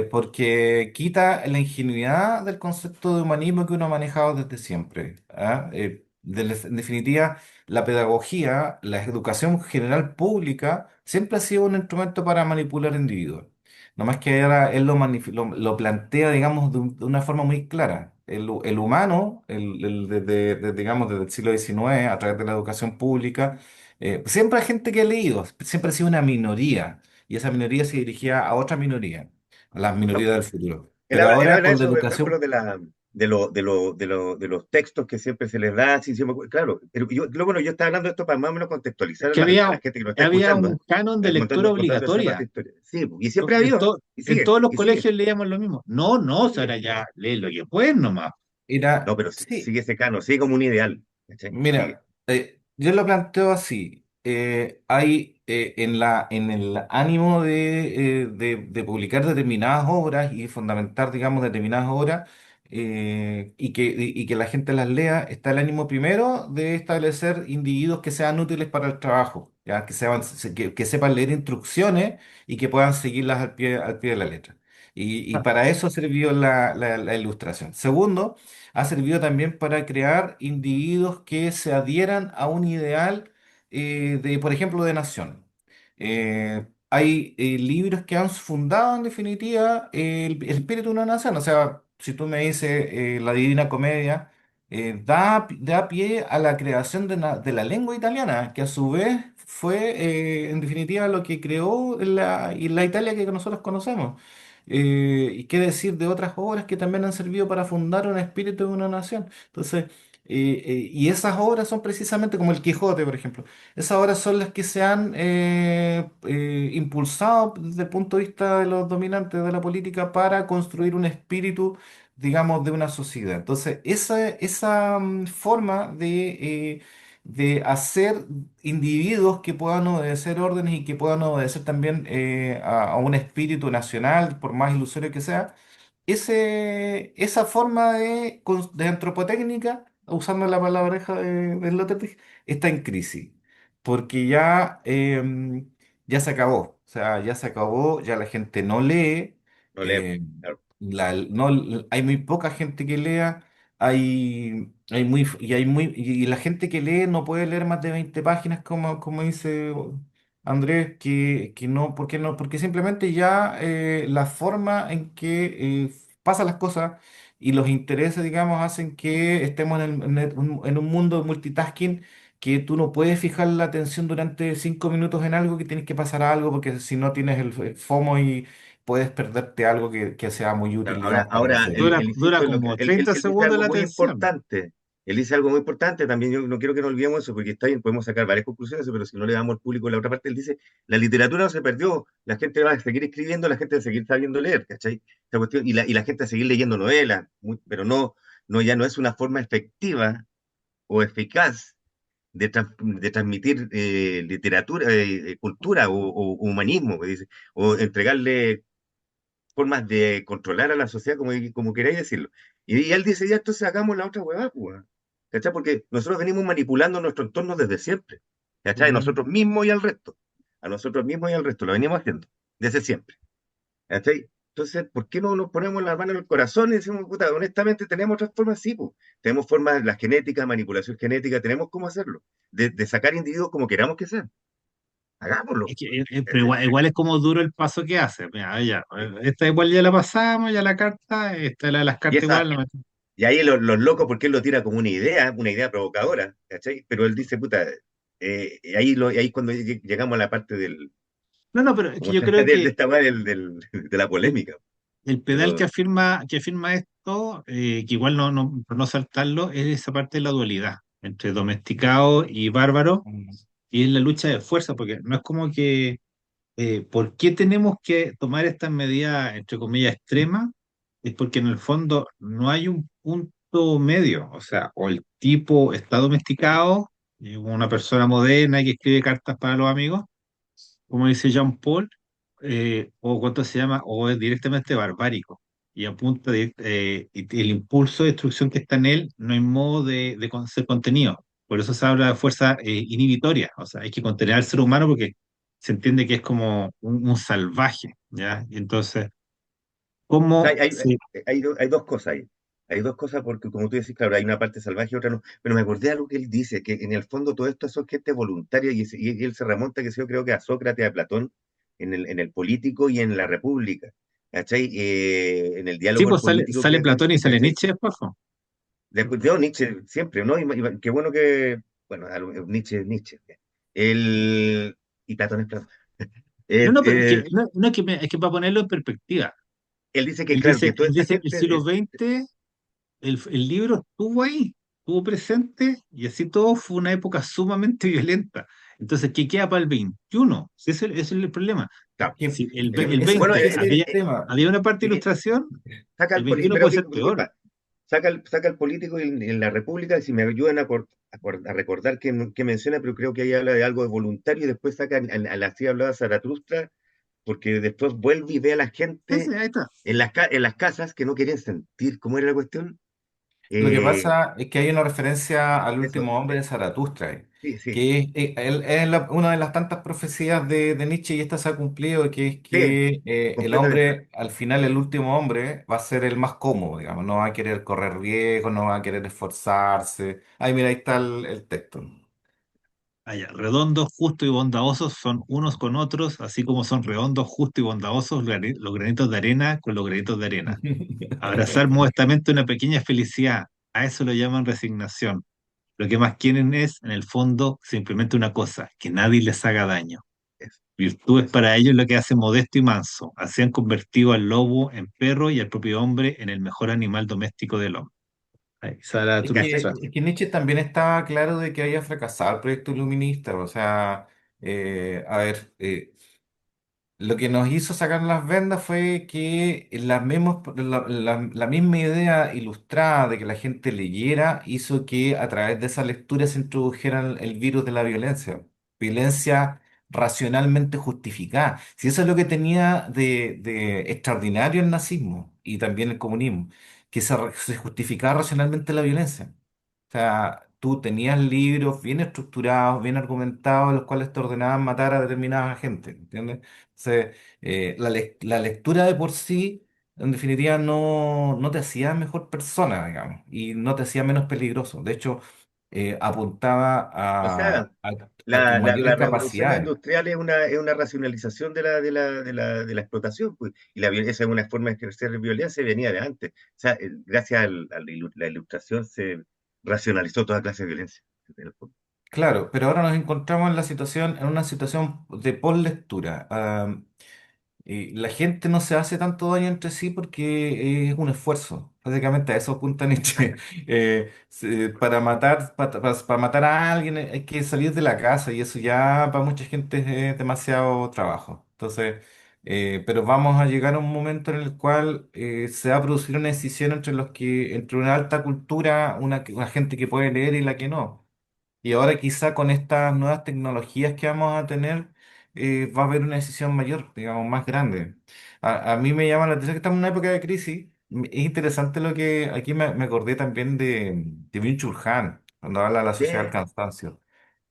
porque quita la ingenuidad del concepto de humanismo que uno ha manejado desde siempre. ¿Ah? En definitiva, la pedagogía, la educación general pública, siempre ha sido un instrumento para manipular individuos. No más que ahora él lo plantea, digamos, de una forma muy clara. el humano, digamos, desde el siglo XIX, a través de la educación pública, siempre hay gente que ha leído, siempre ha sido una minoría, y esa minoría se dirigía a otra minoría, a las No, minorías del futuro. él Pero habla, él ahora habla de con la eso, por ejemplo, educación, de los textos que siempre se les da, sí, claro, pero bueno, yo estaba hablando de esto para más o menos Es contextualizar a que a la gente que nos está había escuchando, un canon de lectura contando esa parte obligatoria. de historia. Sí, y siempre ha habido, y En sigue, todos los y sigue, colegios leíamos lo mismo. No, no, y o sea, sigue. ahora ya lee lo que puedes nomás. No, era, pero sí. sigue ese canon, sigue como un ideal, ¿cachai? Sigue. Mira, yo lo planteo así. Hay en el ánimo de publicar determinadas obras y fundamentar, digamos, determinadas obras y que la gente las lea, está el ánimo primero de establecer individuos que sean útiles para el trabajo, ¿ya? Que sepan leer instrucciones y que puedan seguirlas al pie de la letra. Y para eso sirvió la ilustración. Segundo, ha servido también para crear individuos que se adhieran a un ideal por ejemplo, de nación. Hay libros que han fundado en definitiva el espíritu de una nación. O sea, si tú me dices la Divina Comedia, da pie a la creación de la lengua italiana, que a su vez fue en definitiva lo que creó la Italia que nosotros conocemos. Y qué decir de otras obras que también han servido para fundar un espíritu de una nación. Entonces, y esas obras son precisamente como el Quijote, por ejemplo. Esas obras son las que se han impulsado desde el punto de vista de los dominantes de la política para construir un espíritu, digamos, de una sociedad. Entonces, esa forma de hacer individuos que puedan obedecer órdenes y que puedan obedecer también a un espíritu nacional, por más ilusorio que sea, esa forma de antropotécnica, usando la palabreja de Sloterdijk, está en crisis, porque ya se acabó, o sea, ya se acabó, ya la gente no lee, No leemos, eh, claro. no, hay muy poca gente que lea, y la gente que lee no puede leer más de 20 páginas, como dice Andrés, que no, ¿por qué no? Porque simplemente ya la forma en que pasan las cosas y los intereses, digamos, hacen que estemos en un mundo de multitasking que tú no puedes fijar la atención durante 5 minutos en algo, que tienes que pasar a algo, porque si no tienes el FOMO y puedes perderte algo que sea muy Claro, útil, digamos, para la sociedad. Dura, él dura insiste en lo que como 30 él dice segundos algo la muy atención. importante. Él dice algo muy importante también. Yo no quiero que nos olvidemos eso, porque está bien, podemos sacar varias conclusiones, pero si no le damos al público la otra parte, él dice: la literatura no se perdió, la gente va a seguir escribiendo, la gente va a seguir sabiendo leer, ¿cachai? Esta cuestión, y la gente va a seguir leyendo novelas, pero ya no es una forma efectiva o eficaz de transmitir literatura, cultura o humanismo, que dice, o entregarle formas de controlar a la sociedad, como queráis decirlo. Y él dice: ya, entonces hagamos la otra huevada, pues, weón. ¿Cachai? Porque nosotros venimos manipulando nuestro entorno desde siempre, ¿cachai? Ujú. Nosotros mismos y al resto. A nosotros mismos y al resto, lo venimos haciendo, desde siempre, ¿cachai? Entonces, ¿por qué no nos ponemos la mano en el corazón y decimos: puta, honestamente, tenemos otras formas? Sí, pues. Tenemos formas, la genética, manipulación genética, tenemos cómo hacerlo, de sacar individuos como queramos que sean. Hagámoslo. Pero igual es como duro el paso que hace. Mira, ya, esta igual ya la pasamos, ya la carta, esta la de las Y cartas esa, igual. Y ahí los locos, porque él lo tira como una idea provocadora, ¿cachai? Pero él dice: puta, ahí es cuando llegamos a la parte No, no, pero es que como yo se creo de que esta weá de la polémica. el pedal Pero, que afirma esto, que igual por no saltarlo, es esa parte de la dualidad entre domesticado y bárbaro, y es la lucha de fuerza, porque no es como que, ¿por qué tenemos que tomar estas medidas, entre comillas, extremas? Es porque en el fondo no hay un punto medio, o sea, o el tipo está domesticado, una persona moderna que escribe cartas para los amigos, como dice Jean Paul, o cuánto se llama, o es directamente barbárico. Y apunta y el impulso de destrucción que está en él, no hay modo de ser contenido. Por eso se habla de fuerza inhibitoria. O sea, hay que contener al ser humano porque se entiende que es como un salvaje, ¿ya? Y entonces, o sea, ¿cómo se... hay dos cosas ahí. Hay dos cosas porque, como tú decís, claro, hay una parte salvaje y otra no. Pero me acordé de algo que él dice, que en el fondo todo esto son gente voluntaria y él se remonta, que yo creo que a Sócrates, a Platón, en el político y en la república. ¿cachai? En el Sí, diálogo pues político sale Platón y sale ¿cachai? Nietzsche después, po. Yo Nietzsche siempre, ¿no? Qué bueno que, bueno, Nietzsche es Nietzsche. El, y Platón es Platón. No, Eh, no, pero es eh, que, no, es que para ponerlo en perspectiva, él dice que, claro, que toda él esta dice el gente, siglo XX, el libro estuvo ahí, estuvo presente, y así todo fue una época sumamente violenta. Entonces, ¿qué queda para el 21? Si ese es el problema. claro, Que Si el ese, bueno, 20 ese es el tema. había una parte de eh, ilustración, saca el al 21 pero puede ser peor. disculpa, saca al político en la República, y si me ayudan a recordar que menciona, pero creo que ahí habla de algo de voluntario, y después saca a la así hablaba Zaratustra, porque después vuelve y ve a la Sí, sí, gente ahí está. en las casas que no querían sentir. ¿Cómo era la cuestión? Lo que Eh, pasa es que hay una referencia al eso, último hombre de Zaratustra, sí, sí, que es, es una de las tantas profecías de Nietzsche y esta se ha cumplido, que es sí, que el completamente. hombre, al final el último hombre, va a ser el más cómodo, digamos, no va a querer correr riesgos, no va a querer esforzarse. Ay, mira, ahí está el texto. Allá, redondos, justos y bondadosos son unos con otros, así como son redondos, justos y bondadosos los granitos de arena con los granitos de arena. Abrazar modestamente una pequeña felicidad, a eso lo llaman resignación. Lo que más quieren es, en el fondo, simplemente una cosa, que nadie les haga daño. Eso, Virtud es eso. para ellos lo que hace modesto y manso. Así han convertido al lobo en perro y al propio hombre en el mejor animal doméstico del hombre. Ahí, Zaratustra. Es que Nietzsche también estaba claro de que había fracasado el proyecto iluminista, o sea, a ver, lo que nos hizo sacar las vendas fue que la misma idea ilustrada de que la gente leyera hizo que a través de esa lectura se introdujera el virus de la violencia. Violencia racionalmente justificada. Si eso es lo que tenía de extraordinario el nazismo y también el comunismo, que se justificaba racionalmente la violencia. O sea, tú tenías libros bien estructurados, bien argumentados, los cuales te ordenaban matar a determinada gente, ¿entiendes? Entonces, la lectura de por sí, en definitiva, no te hacía mejor persona, digamos, y no te hacía menos peligroso. De hecho, apuntaba O sea, a tus la mayores revolución capacidades. industrial es una racionalización de la explotación, pues, y la violencia es una forma de ejercer violencia, venía de antes. O sea, gracias la ilustración se racionalizó toda clase de violencia. En el fondo. Claro, pero ahora nos encontramos en una situación de poslectura. La gente no se hace tanto daño entre sí porque es un esfuerzo. Básicamente a eso apunta Nietzsche. Para matar, para matar a alguien hay que salir de la casa y eso ya para mucha gente es demasiado trabajo. Entonces, pero vamos a llegar a un momento en el cual se va a producir una decisión entre una alta cultura, una gente que puede leer y la que no. Y ahora quizá con estas nuevas tecnologías que vamos a tener, va a haber una decisión mayor, digamos, más grande. A mí me llama la atención que estamos en una época de crisis. Es interesante lo que aquí me acordé también de Byung-Chul Han, cuando habla de la sociedad del Sí, cansancio.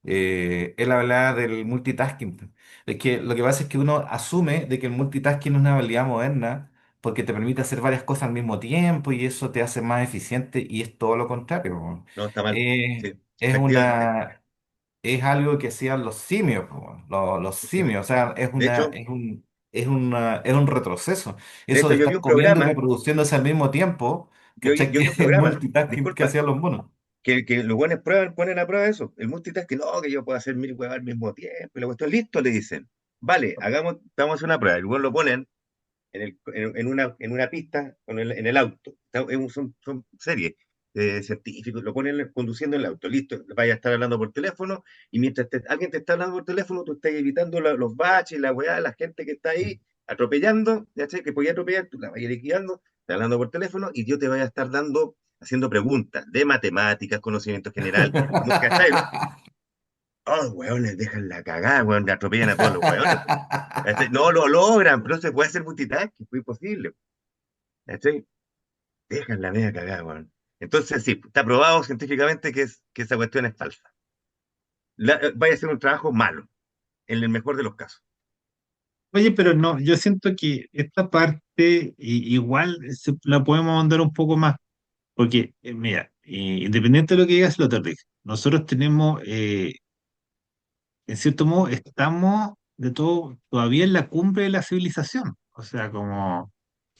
Él hablaba del multitasking. Es que lo que pasa es que uno asume de que el multitasking es una habilidad moderna porque te permite hacer varias cosas al mismo tiempo y eso te hace más eficiente y es todo lo contrario. no, está mal. Sí, Es efectivamente. es algo que hacían los simios, po, los Sí. simios, o sea, De hecho, es un retroceso. de Eso hecho, de yo vi estar un comiendo y programa, reproduciéndose al mismo tiempo, ¿cachai? yo Que vi un es el programa, multitasking que disculpa, hacían los monos. que los buenos ponen a prueba eso. El multitasking, no, que yo puedo hacer mil huevas al mismo tiempo. Y la cuestión, listo, le dicen. Vale, vamos a hacer una prueba. El bueno lo ponen en una pista en el auto. Son series científicos, lo ponen conduciendo el auto. Listo, vaya a estar hablando por teléfono y mientras alguien te está hablando por teléfono, tú estás evitando los baches, la weá, la gente que está ahí atropellando, ya sé que podía atropellar, tú la vayas liquidando, está hablando por teléfono y yo te voy a estar haciendo preguntas de matemáticas, conocimiento general, ¿cachai? ¿No? Oh, weones, dejan la cagada, weón, atropellan a todos los weones. No lo logran, pero no se puede hacer multitasking, es imposible. ¿Cachai? Dejan la media cagada, weón. Entonces, sí, está probado científicamente que esa cuestión es falsa. Vaya a ser un trabajo malo, en el mejor de los casos. Oye, pero no, yo siento que esta parte igual la podemos ahondar un poco más, porque, mira, independiente de lo que digas, lo te nosotros tenemos, en cierto modo, estamos de todo todavía en la cumbre de la civilización. O sea, como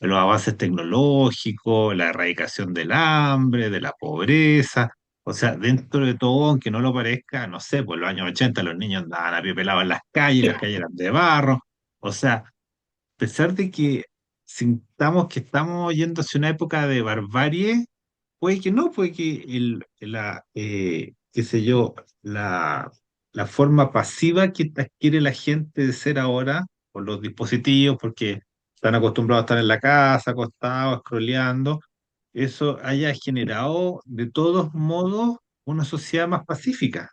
los avances tecnológicos, la erradicación del hambre, de la pobreza. O sea, dentro de todo, aunque no lo parezca, no sé, pues en los años 80 los niños andaban a pie pelado en las calles eran de barro. O sea, a pesar de que sintamos que estamos yendo hacia una época de barbarie, puede que no, puede que qué sé yo, la forma pasiva que adquiere la gente de ser ahora por los dispositivos, porque están acostumbrados a estar en la casa, acostados, scrolleando, eso haya generado de todos modos una sociedad más pacífica,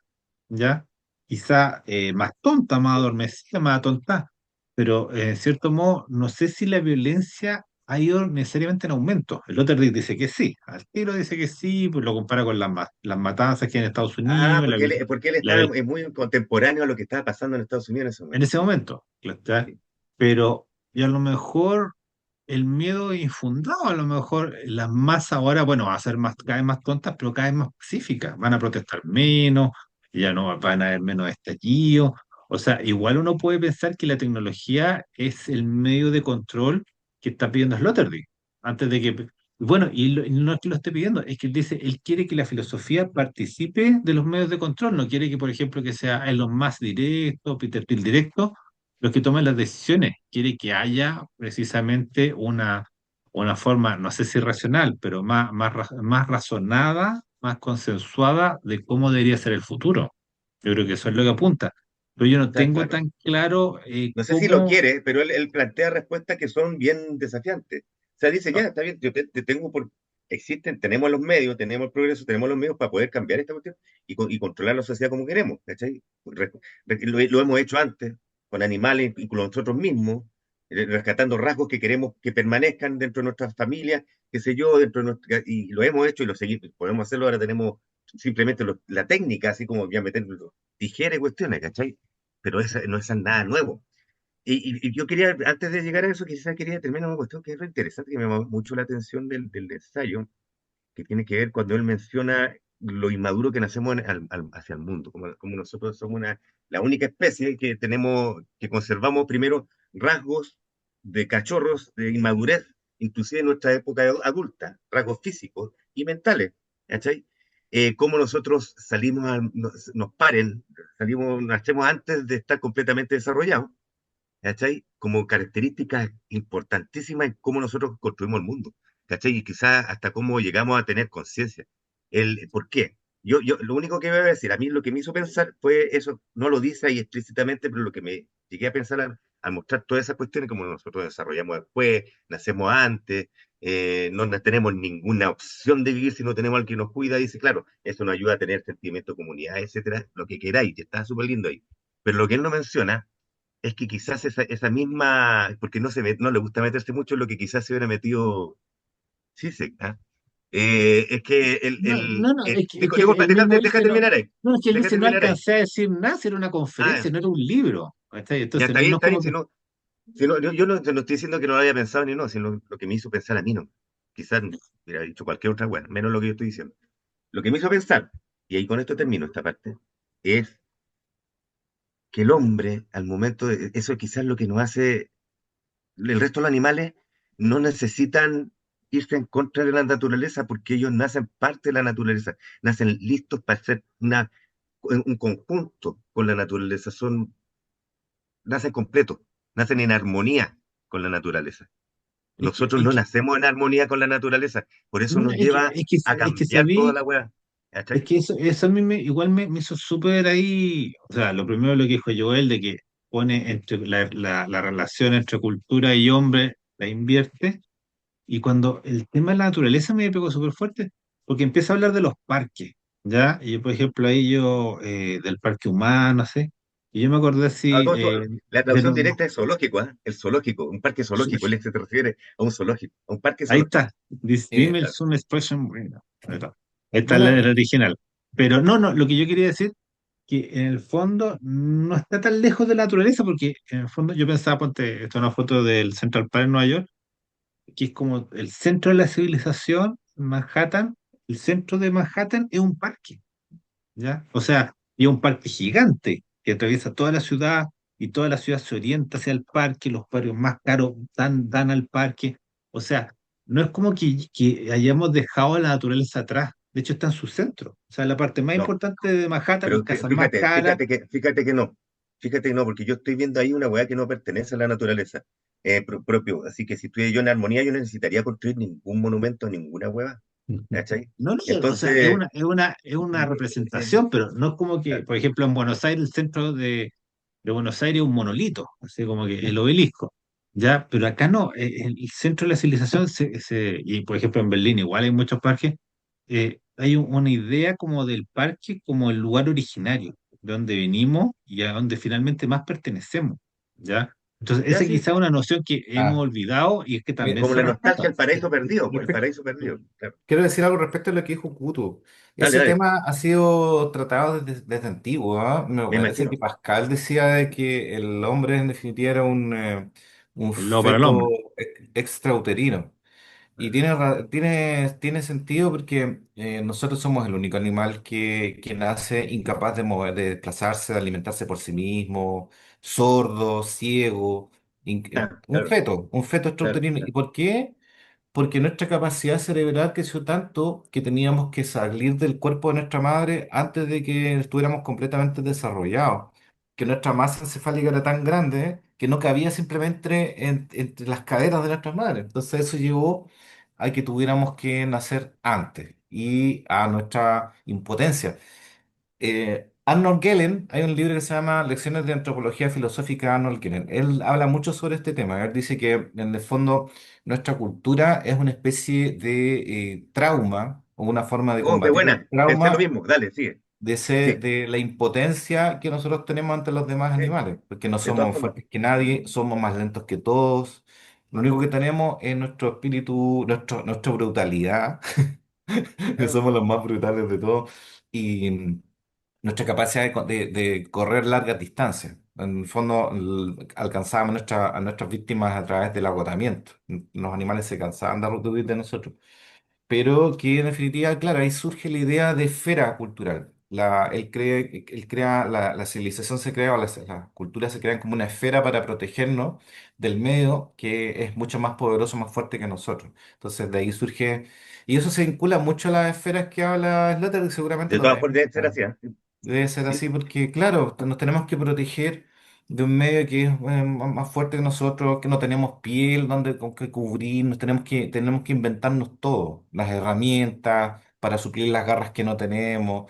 ¿ya? Quizá más tonta, más adormecida, más atontada, pero en cierto modo, no sé si la violencia ha ido necesariamente en aumento. El Otterdick dice que sí, al tiro dice que sí, pues lo compara con las matanzas que hay en Estados Ah, Unidos, porque él la está viol- muy contemporáneo a lo que estaba pasando en Estados Unidos en ese en momento. ese momento, ¿cachai? Sí. Pero, y a lo mejor el miedo infundado, a lo mejor las masas ahora, bueno, van a ser más, cada vez más tontas, pero cada vez más pacíficas, van a protestar menos, ya no van a haber menos estallidos. O sea, igual uno puede pensar que la tecnología es el medio de control que está pidiendo Sloterdijk. Antes de que, bueno, y no es que lo esté pidiendo, es que él dice, él quiere que la filosofía participe de los medios de control, no quiere que, por ejemplo, que sea Elon Musk directo, Peter Thiel directo, los que tomen las decisiones. Quiere que haya precisamente una forma, no sé si racional, pero más razonada, más consensuada de cómo debería ser el futuro. Yo creo que eso es lo que apunta. Pero yo no O sea, tengo claro. tan claro No sé si lo cómo. quiere, pero él plantea respuestas que son bien desafiantes. O sea, dice, ya, está bien, yo te tengo por... Existen, tenemos los medios, tenemos el progreso, tenemos los medios para poder cambiar esta cuestión y controlar la sociedad como queremos, ¿cachai? Lo hemos hecho antes, con animales y con nosotros mismos, rescatando rasgos que queremos que permanezcan dentro de nuestras familias, qué sé yo, y lo hemos hecho y lo seguimos, podemos hacerlo, ahora tenemos simplemente la técnica, así como voy a meter tijeras y cuestiones, ¿cachai? Pero no es nada nuevo. Y yo quería, antes de llegar a eso, quizás quería terminar una cuestión que es lo interesante, que me llamó mucho la atención del ensayo, que tiene que ver cuando él menciona lo inmaduro que nacemos hacia el mundo, como nosotros somos la única especie que tenemos, que conservamos primero rasgos de cachorros de inmadurez, inclusive en nuestra época adulta, rasgos físicos y mentales, ¿cachai? Cómo nosotros salimos, nos paren, nacemos antes de estar completamente desarrollados, ¿cachai? Como características importantísimas en cómo nosotros construimos el mundo, ¿cachai? Y quizás hasta cómo llegamos a tener conciencia. ¿Por qué? Lo único que voy a decir, a mí lo que me hizo pensar fue eso, no lo dice ahí explícitamente, pero lo que me llegué a pensar al mostrar todas esas cuestiones, como nosotros desarrollamos después, nacemos antes, no tenemos ninguna opción de vivir si no tenemos al que nos cuida, dice, claro, eso nos ayuda a tener sentimiento de comunidad, etcétera, lo que queráis, que está súper lindo ahí. Pero lo que él no menciona es que quizás esa misma, porque no le gusta meterse mucho en lo que quizás se hubiera metido Zizek, ¿ah? Es que No, no, no, es que disculpa, el mismo deja dice, no, terminar ahí, no, es que él deja dice, no terminar ahí. alcancé a decir nada, si era una Ah, conferencia, no era un libro. ¿Cachai? ya Entonces, no, no es está bien, como si que. no, si no, yo no estoy diciendo que no lo haya pensado ni no, sino lo que me hizo pensar a mí no. Quizás hubiera dicho cualquier otra, bueno, menos lo que yo estoy diciendo. Lo que me hizo pensar, y ahí con esto termino esta parte, es que el hombre, al momento de, eso quizás lo que nos hace el resto de los animales no necesitan irse en contra de la naturaleza porque ellos nacen parte de la naturaleza, nacen listos para ser un conjunto con la naturaleza, nacen completos, nacen en armonía con la naturaleza. Es que, Nosotros es no que, nacemos en armonía con la naturaleza, por eso no, no, nos lleva a es que cambiar toda sabí. la weá. Es ¿Cachai? que eso a mí igual me hizo súper ahí, o sea, lo primero lo que dijo Joel, de que pone entre la relación entre cultura y hombre, la invierte, y cuando el tema de la naturaleza me pegó súper fuerte, porque empieza a hablar de los parques, ¿ya? Y yo, por ejemplo, ahí del parque humano, ¿sí? Y yo me acordé A así, todo esto, la de traducción directa es zoológico, ¿ah? El zoológico, un parque su- zoológico, él se refiere a un zoológico, a un parque ahí zoológico. está, Dime Eh, el Zoom Expression, bueno, ahí está. Ahí está bueno, el original. Pero no, no, lo que yo quería decir que en el fondo no está tan lejos de la naturaleza, porque en el fondo yo pensaba, ponte, esto es una foto del Central Park en Nueva York, que es como el centro de la civilización, Manhattan, el centro de Manhattan es un parque, ¿ya? O sea, y es un parque gigante que atraviesa toda la ciudad y toda la ciudad se orienta hacia el parque, los barrios más caros dan al parque. O sea, no es como que hayamos dejado a la naturaleza atrás. De hecho, está en su centro. O sea, la parte más No, importante de Manhattan, las pero casas más fíjate, caras. fíjate que no. Fíjate que no, porque yo estoy viendo ahí una weá que no pertenece a la naturaleza propio. Así que si estuviera yo en armonía, yo no necesitaría construir ningún monumento, ninguna weá. Ujú. ¿Cachai? No, no, o sea, Entonces, es una eh, representación, pero no es como que, claro, por ejemplo, en Buenos Aires, el centro de Buenos Aires es un monolito, así como que el obelisco, ¿ya? Pero acá no, el centro de la civilización, y por ejemplo en Berlín igual hay muchos parques, hay una idea como del parque como el lugar originario, de donde venimos y a donde finalmente más pertenecemos, ¿ya? Entonces, ya esa sí, quizá es una noción que hemos Ah, olvidado y es que también mi- como se la respeta. nostalgia, el paraíso perdido, pues, el paraíso perdido. Claro. quiero decir algo respecto a lo que dijo Kutu. Dale, Ese dale, tema ha sido tratado desde antiguo, ¿ah? Me me parece que imagino. Pascal decía de que el hombre en definitiva era un El lobo para el feto hombre. extrauterino. Y Ajá. tiene sentido porque nosotros somos el único animal que nace incapaz de mover, de desplazarse, de alimentarse por sí mismo, sordo, ciego, Claro, un feto claro, extrauterino. ¿Y claro. por qué? Porque nuestra capacidad cerebral creció tanto que teníamos que salir del cuerpo de nuestra madre antes de que estuviéramos completamente desarrollados. Que nuestra masa encefálica era tan grande que no cabía simplemente entre las caderas de nuestras madres. Entonces eso llevó a que tuviéramos que nacer antes y a nuestra impotencia. Arnold Gellen, hay un libro que se llama Lecciones de Antropología Filosófica de Arnold Gellen. Él habla mucho sobre este tema. Él dice que en el fondo nuestra cultura es una especie de trauma o una forma de Oh, qué combatir el buena. Pensé lo trauma mismo. Dale, sigue. Sí, de la impotencia que nosotros tenemos ante los demás sí. animales, porque no De todas somos más formas. fuertes que nadie, somos más lentos que todos. Lo único que tenemos es nuestro espíritu, nuestra brutalidad, que Claro. somos los más brutales de todos. Y nuestra capacidad de correr largas distancias. En el fondo, alcanzábamos a nuestras víctimas a través del agotamiento. Los animales se cansaban de huir de nosotros. Pero que en definitiva, claro, ahí surge la idea de esfera cultural. Él crea la civilización se crea, o las culturas se crean como una esfera para protegernos del medio que es mucho más poderoso, más fuerte que nosotros. Entonces, de ahí surge, y eso se vincula mucho a las esferas que habla Slater, y seguramente De lo todas deben. formas, debe ser así, ¿eh? Debe ser Sí. así porque, claro, nos tenemos que proteger de un medio que es más fuerte que nosotros, que no tenemos piel donde, con que cubrirnos, tenemos que inventarnos todo, las herramientas para suplir las garras que no tenemos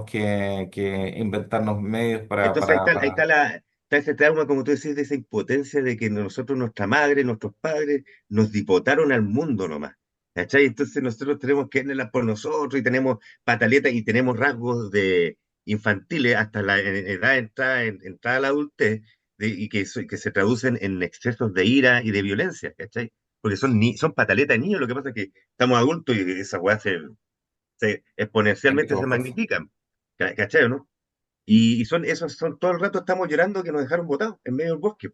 que inventarnos medios Entonces ahí está está ese trauma, como tú decís, de esa impotencia de que nosotros, nuestra madre, nuestros padres, nos dipotaron al mundo nomás. ¿Cachai? Entonces nosotros tenemos que verlas por nosotros y tenemos pataletas y tenemos rasgos de infantiles hasta la edad entrada a la adultez que se traducen en excesos de ira y de violencia, ¿cachai? Porque son pataletas de niños, lo que pasa es que estamos adultos y esas weas hay que exponencialmente se tomar fuerza. magnifican. ¿Cachai, o no? Y son esos, son todo el rato estamos llorando que nos dejaron botados en medio del bosque.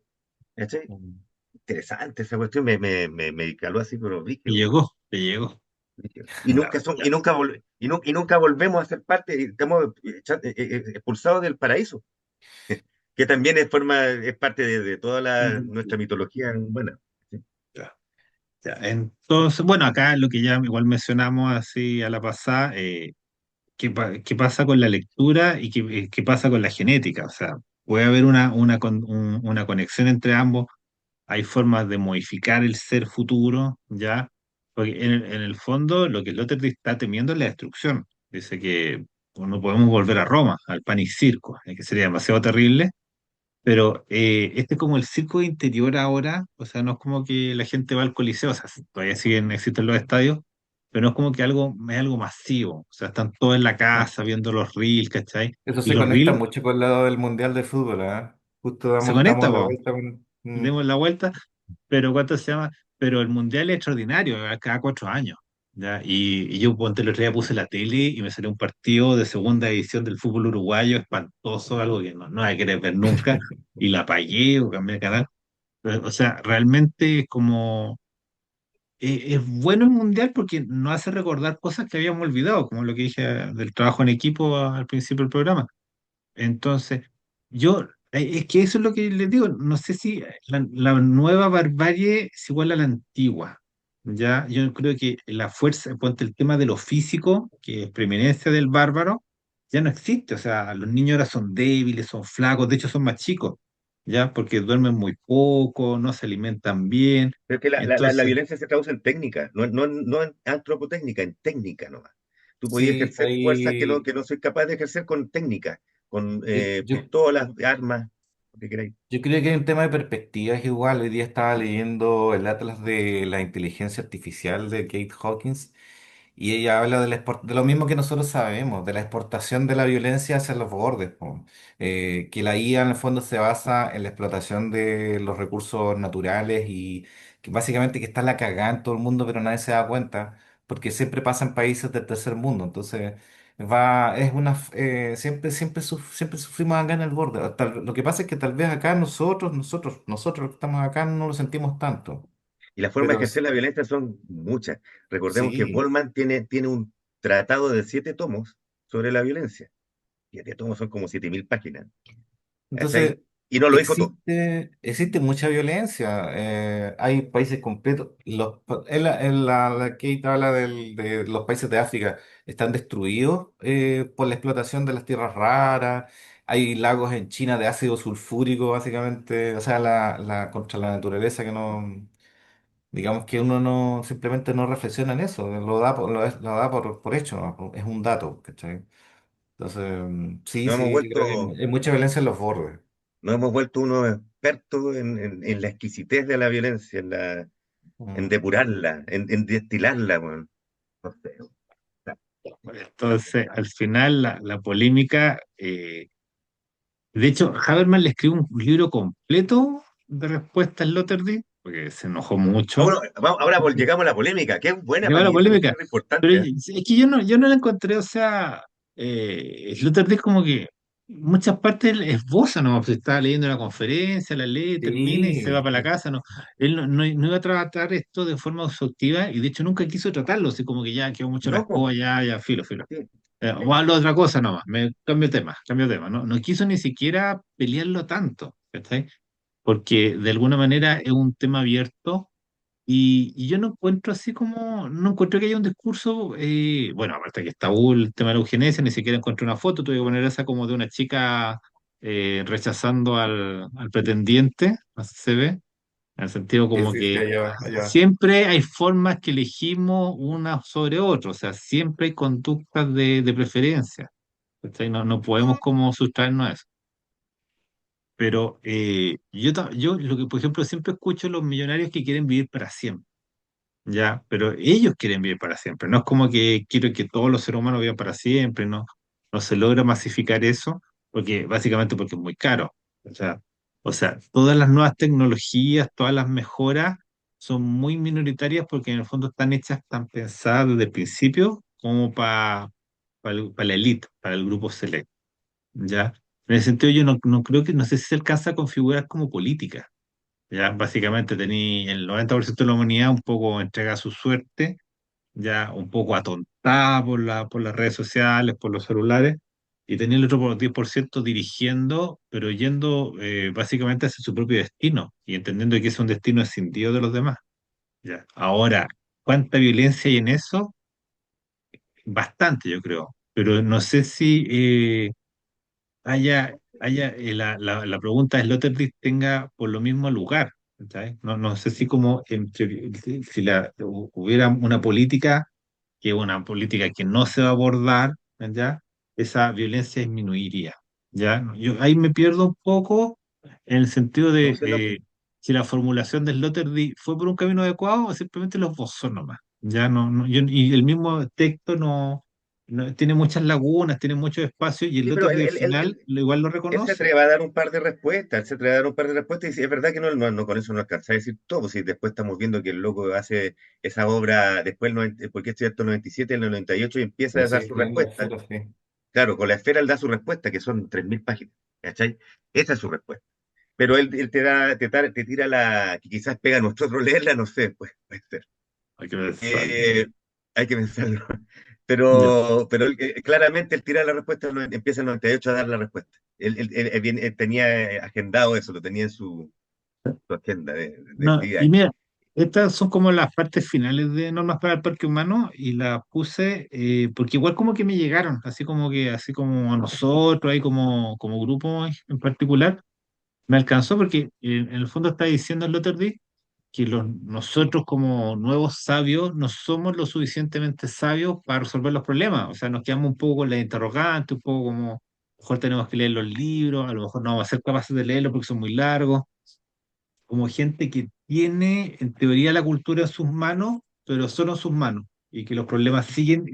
¿Cachai? Mm. Interesante esa cuestión, me caló así, pero Te brígido, llegó, te llegó. brígido. Y Ya, nunca son, ya. y nunca volvemos a ser parte, y estamos expulsados del paraíso, que también es parte de toda nuestra mitología buena. ¿Sí? Ya, ya. Entonces, bueno, acá lo que ya igual mencionamos así a la pasada, qué pasa con la lectura y qué pasa con la genética. O sea, puede haber una conexión entre ambos. Hay formas de modificar el ser futuro, ¿ya? Porque en el fondo lo que Sloterdijk está temiendo es la destrucción. Dice que pues, no podemos volver a Roma, al pan y circo, que sería demasiado terrible. Pero este es como el circo interior ahora, o sea, no es como que la gente va al Coliseo, o sea, todavía existen los estadios, pero no es como que es algo masivo, o sea, están todos en la casa viendo los reels, ¿cachai? Eso Y se los conecta reels mucho con el lado del Mundial de Fútbol, ¿ah? Justo se damos conectan, la po, vuelta demos la vuelta, pero ¿cuánto se llama? Pero el mundial es extraordinario, cada 4 años, ¿ya? Y yo ponte el otro día puse la tele y me salió un partido de segunda edición del fútbol uruguayo, espantoso, algo que no hay que querer ver nunca, y la apagué o cambié de canal. O sea, realmente es como, es bueno el mundial porque nos hace recordar cosas que habíamos olvidado, como lo que dije del trabajo en equipo al principio del programa. Entonces, yo, es que eso es lo que les digo, no sé si la nueva barbarie es igual a la antigua. Ya, yo creo que la fuerza, ponte el tema de lo físico, que es preeminencia del bárbaro, ya no existe. O sea, los niños ahora son débiles, son flacos, de hecho son más chicos, ya, porque duermen muy poco, no se alimentan bien. Pero es que la Entonces, violencia se traduce en técnica, no en antropotécnica, en técnica nomás. Tú podías Sí, ejercer fuerzas ahí que no soy capaz de ejercer con técnica, con yo, yo, pistolas, armas, lo que queráis. yo creo que hay un tema de perspectivas igual. Hoy día estaba leyendo el Atlas de la Inteligencia Artificial de Kate Hawkins. Y ella habla de lo mismo que nosotros sabemos, de la exportación de la violencia hacia los bordes, po. Que la IA en el fondo se basa en la explotación de los recursos naturales y que básicamente que está la cagada en todo el mundo, pero nadie se da cuenta, porque siempre pasa en países del tercer mundo. Entonces, siempre sufrimos acá en el borde. Lo que pasa es que tal vez acá nosotros que estamos acá no lo sentimos tanto. Y las formas de Pero ejercer la violencia son muchas. Recordemos que sí. Goldman tiene un tratado de 7 tomos sobre la violencia. 7 tomos son como 7000 páginas, Entonces, ¿cachai? Y no lo dijo todo. existe mucha violencia. Hay países completos. La Kate habla de los países de África están destruidos por la explotación de las tierras raras. Hay lagos en China de ácido sulfúrico, básicamente. O sea, contra la naturaleza que no, digamos que uno no simplemente no reflexiona en eso. Lo da por hecho, ¿no? Es un dato, ¿cachai? Entonces, sí, Nos hemos sí, yo creo que vuelto, hay mucha violencia en los bordes. nos hemos vuelto unos expertos en la exquisitez de la violencia, en Mm. depurarla, en destilarla, weón. No sé. entonces, al final, la polémica, de hecho, Habermas le escribió un libro completo de respuestas al Sloterdijk, porque se enojó mucho. Ahora llegamos a la polémica, que es buena Llegó para la mí, esta polémica. cuestión es Pero importante, ¿eh? es que yo no la encontré, o sea, Sloterdijk como que muchas partes el esboza, ¿no? Pues estaba leyendo la conferencia, la lee, termina y se va Sí, para la casa, ¿no? Él no iba a tratar esto de forma exhaustiva y de hecho nunca quiso tratarlo, así como que ya quedó mucho la No, po, escoba, ya, filo, filo. sí. O hablo de otra cosa nomás, me cambio tema, ¿no? No quiso ni siquiera pelearlo tanto, ¿cachai? Porque de alguna manera es un tema abierto y yo no encuentro así como, no encuentro que haya un discurso, bueno, aparte que está el tema de la eugenesia, ni siquiera encontré una foto, tuve que poner esa como de una chica rechazando al pretendiente, así se ve, en el sentido sí, como sí, sí, que allá va. siempre hay formas que elegimos una sobre otra, o sea, siempre hay conductas de preferencia, ¿cachai? No podemos como sustraernos a eso. Pero yo lo que, por ejemplo, siempre escucho a los millonarios que quieren vivir para siempre. Ya, pero ellos quieren vivir para siempre. No es como que quiero que todos los seres humanos vivan para siempre, no se logra masificar eso, porque básicamente porque es muy caro. O sea, todas las nuevas tecnologías, todas las mejoras son muy minoritarias porque en el fondo están hechas, están pensadas desde el principio como para la élite, para el grupo select. ¿Ya? En ese sentido yo no creo que, no sé si se alcanza a configurar como política. Ya básicamente tenía el 90% de la humanidad un poco entregada a su suerte, ya un poco atontada por las redes sociales, por los celulares, y tenía el otro 10% dirigiendo, pero yendo básicamente hacia su propio destino y entendiendo que es un destino escindido de los demás. Ya. Ahora, ¿cuánta violencia hay en eso? Bastante, yo creo, pero no sé si la pregunta de Sloterdijk tenga por lo mismo lugar. ¿Cachai? No sé si como si hubiera una política que no se va a abordar, ¿ya? Esa violencia disminuiría, ¿ya? Yo ahí me pierdo un poco en el sentido No de sé, no, si la formulación del Sloterdijk fue por un camino adecuado o simplemente los esbozó nomás, ¿ya? Y el mismo texto tiene muchas lagunas, tiene muchos espacios y el sí, pero Sloterdijk al final igual lo él se reconoce. atreve a dar un par de respuestas, él se atreve a dar un par de respuestas y sí, es verdad que con eso no alcanza a decir todo, pues si después estamos viendo que el loco hace esa obra, después, porque esto es el 97, el 98 y empieza Pero a sí, dar su escribiendo la respuesta. esfera, sí. Claro, con la esfera él da su respuesta, que son 3000 páginas, ¿cachai? Esa es su respuesta. Pero él te tira que quizás pega a nosotros leerla, no sé, pues puede ser. Hay que pensar. Eh, hay que pensarlo. Ya. Pero claramente él tira la respuesta, empieza en el 98 a dar la respuesta. Él tenía agendado eso, lo tenía en su agenda de No, y actividades. mira. Estas son como las partes finales de normas para el parque humano y las puse porque igual como que me llegaron, así como a nosotros, ahí como grupo en particular, me alcanzó porque en el fondo está diciendo el otro día que nosotros como nuevos sabios no somos lo suficientemente sabios para resolver los problemas. O sea, nos quedamos un poco con la interrogante, un poco como, a lo mejor tenemos que leer los libros, a lo mejor no vamos a ser capaces de leerlos porque son muy largos, como gente que tiene en teoría la cultura en sus manos, pero solo en sus manos, y que los problemas siguen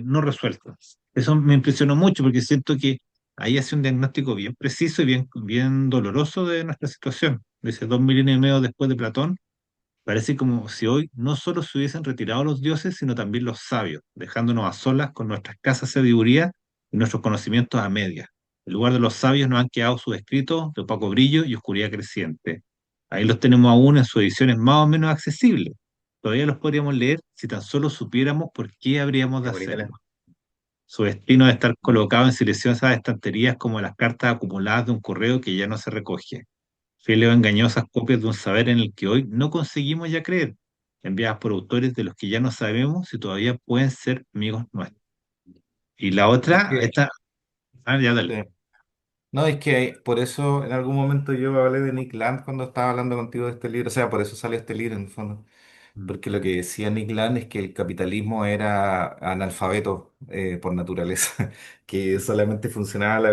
no resueltos. Eso me impresionó mucho porque siento que ahí hace un diagnóstico bien preciso y bien doloroso de nuestra situación. Dice, 2 milenios y medio después de Platón, parece como si hoy no solo se hubiesen retirado los dioses, sino también los sabios, dejándonos a solas con nuestra escasa sabiduría y nuestros conocimientos a medias. En lugar de los sabios nos han quedado sus escritos de opaco brillo y oscuridad creciente. Ahí los tenemos aún en sus ediciones más o menos accesibles. Todavía los podríamos leer si tan solo supiéramos por qué habríamos de Qué bonita hacerlo. Su destino de estar colocado en silenciosas estanterías como las cartas acumuladas de un correo que ya no se recoge, fieles o engañosas copias de un saber en el que hoy no conseguimos ya creer, enviadas por autores de los que ya no sabemos si todavía pueden ser amigos nuestros. Y la Es otra, que, ya dale. sí. No, es que por eso en algún momento yo hablé de Nick Land cuando estaba hablando contigo de este libro, o sea, por eso salió este libro en el fondo. Mm. Porque lo que decía Nick Land es que el capitalismo era analfabeto por naturaleza, que solamente funcionaba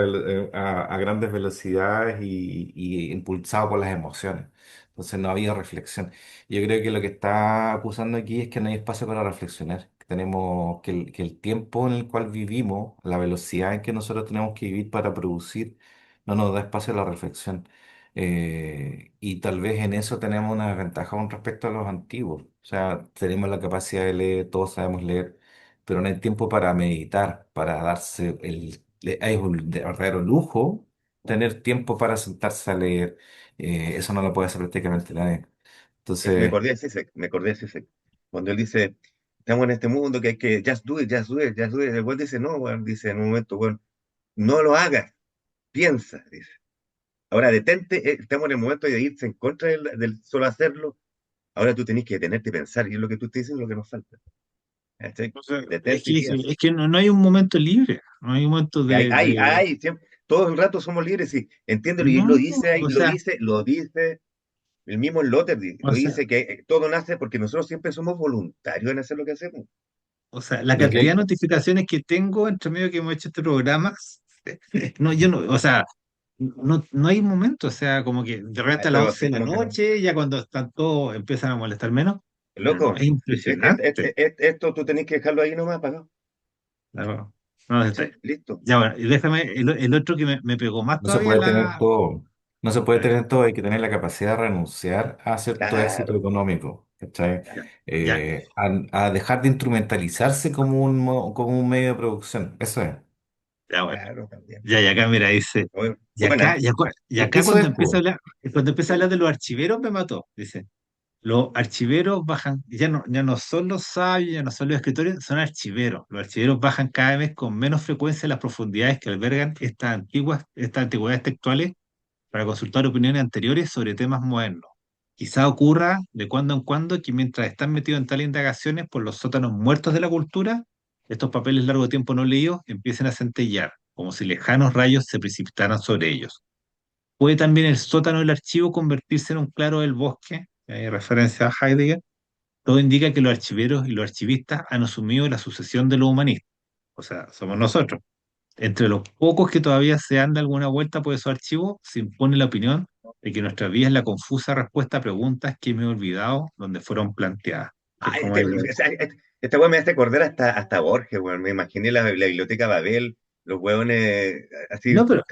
a grandes velocidades y impulsado por las emociones. Entonces no había reflexión. Yo creo que lo que está acusando aquí es que no hay espacio para reflexionar. Que tenemos que el tiempo en el cual vivimos, la velocidad en que nosotros tenemos que vivir para producir, no nos da espacio a la reflexión. Y tal vez en eso tenemos una desventaja con respecto a los antiguos. O sea, tenemos la capacidad de leer, todos sabemos leer, pero no hay tiempo para meditar, para darse es un verdadero lujo tener tiempo para sentarse a leer. Eso no lo puede hacer prácticamente nadie. Me Entonces, acordé de Zizek, me acordé de Zizek. Cuando él dice, estamos en este mundo que hay que, just do it, just do it, just do it. Después dice, no, weón, dice en un momento, bueno, no lo hagas, piensa, dice. Ahora detente, estamos en el momento de irse en contra del solo hacerlo. Ahora tú tenés que detenerte y pensar, y es lo que tú te dices, es lo que nos falta. ¿Cachai? O sea, Detente y piensa. es que no hay un momento libre, no hay un momento Y siempre, todo el rato somos libres, y entiéndelo, y no, o lo sea, dice, lo dice el mismo Lotter, o lo sea, dice que todo nace porque nosotros siempre somos voluntarios en hacer lo que hacemos. o sea, la lo que cantidad de hay, notificaciones que tengo entre medio que hemos hecho este programa, no, yo no, o sea, no hay un momento, o sea, como que de repente a las Esto 11 así de la como que no. noche, ya cuando están todos empiezan a molestar menos, pero no, es Loco, impresionante. esto tú tenés que dejarlo ahí nomás, ¿no? No, no, Sí, listo. ya bueno, y déjame, el otro que me pegó más no se todavía puede tener todo. No se puede a ver, tener todo, hay que tener la capacidad de renunciar a cierto éxito Claro, económico, ¿cachai? ya, ya, A dejar de instrumentalizarse como como un medio de producción. Eso es. ya bueno, claro, también. ya, y acá mira, dice, Oye, y acá, buena. y acá Eso es, pues. cuando empieza a hablar de los archiveros me mató, dice. Los archiveros bajan, ya no son los sabios, ya no son los escritores, son archiveros. Los archiveros bajan cada vez con menos frecuencia las profundidades que albergan estas antigüedades textuales para consultar opiniones anteriores sobre temas modernos. Quizá ocurra de cuando en cuando que mientras están metidos en tales indagaciones por los sótanos muertos de la cultura, estos papeles largo tiempo no leídos empiecen a centellear, como si lejanos rayos se precipitaran sobre ellos. Puede también el sótano del archivo convertirse en un claro del bosque, hay referencia a Heidegger. Todo indica que los archiveros y los archivistas han asumido la sucesión de los humanistas, o sea, somos nosotros. Entre los pocos que todavía se dan de alguna vuelta por esos archivos, se impone la opinión de que nuestra vida es la confusa respuesta a preguntas que me he olvidado donde fueron planteadas. Que es Ay, como el... esta weá me hace acordar hasta Borges, weón. Me imaginé la biblioteca Babel, los weones así No, pero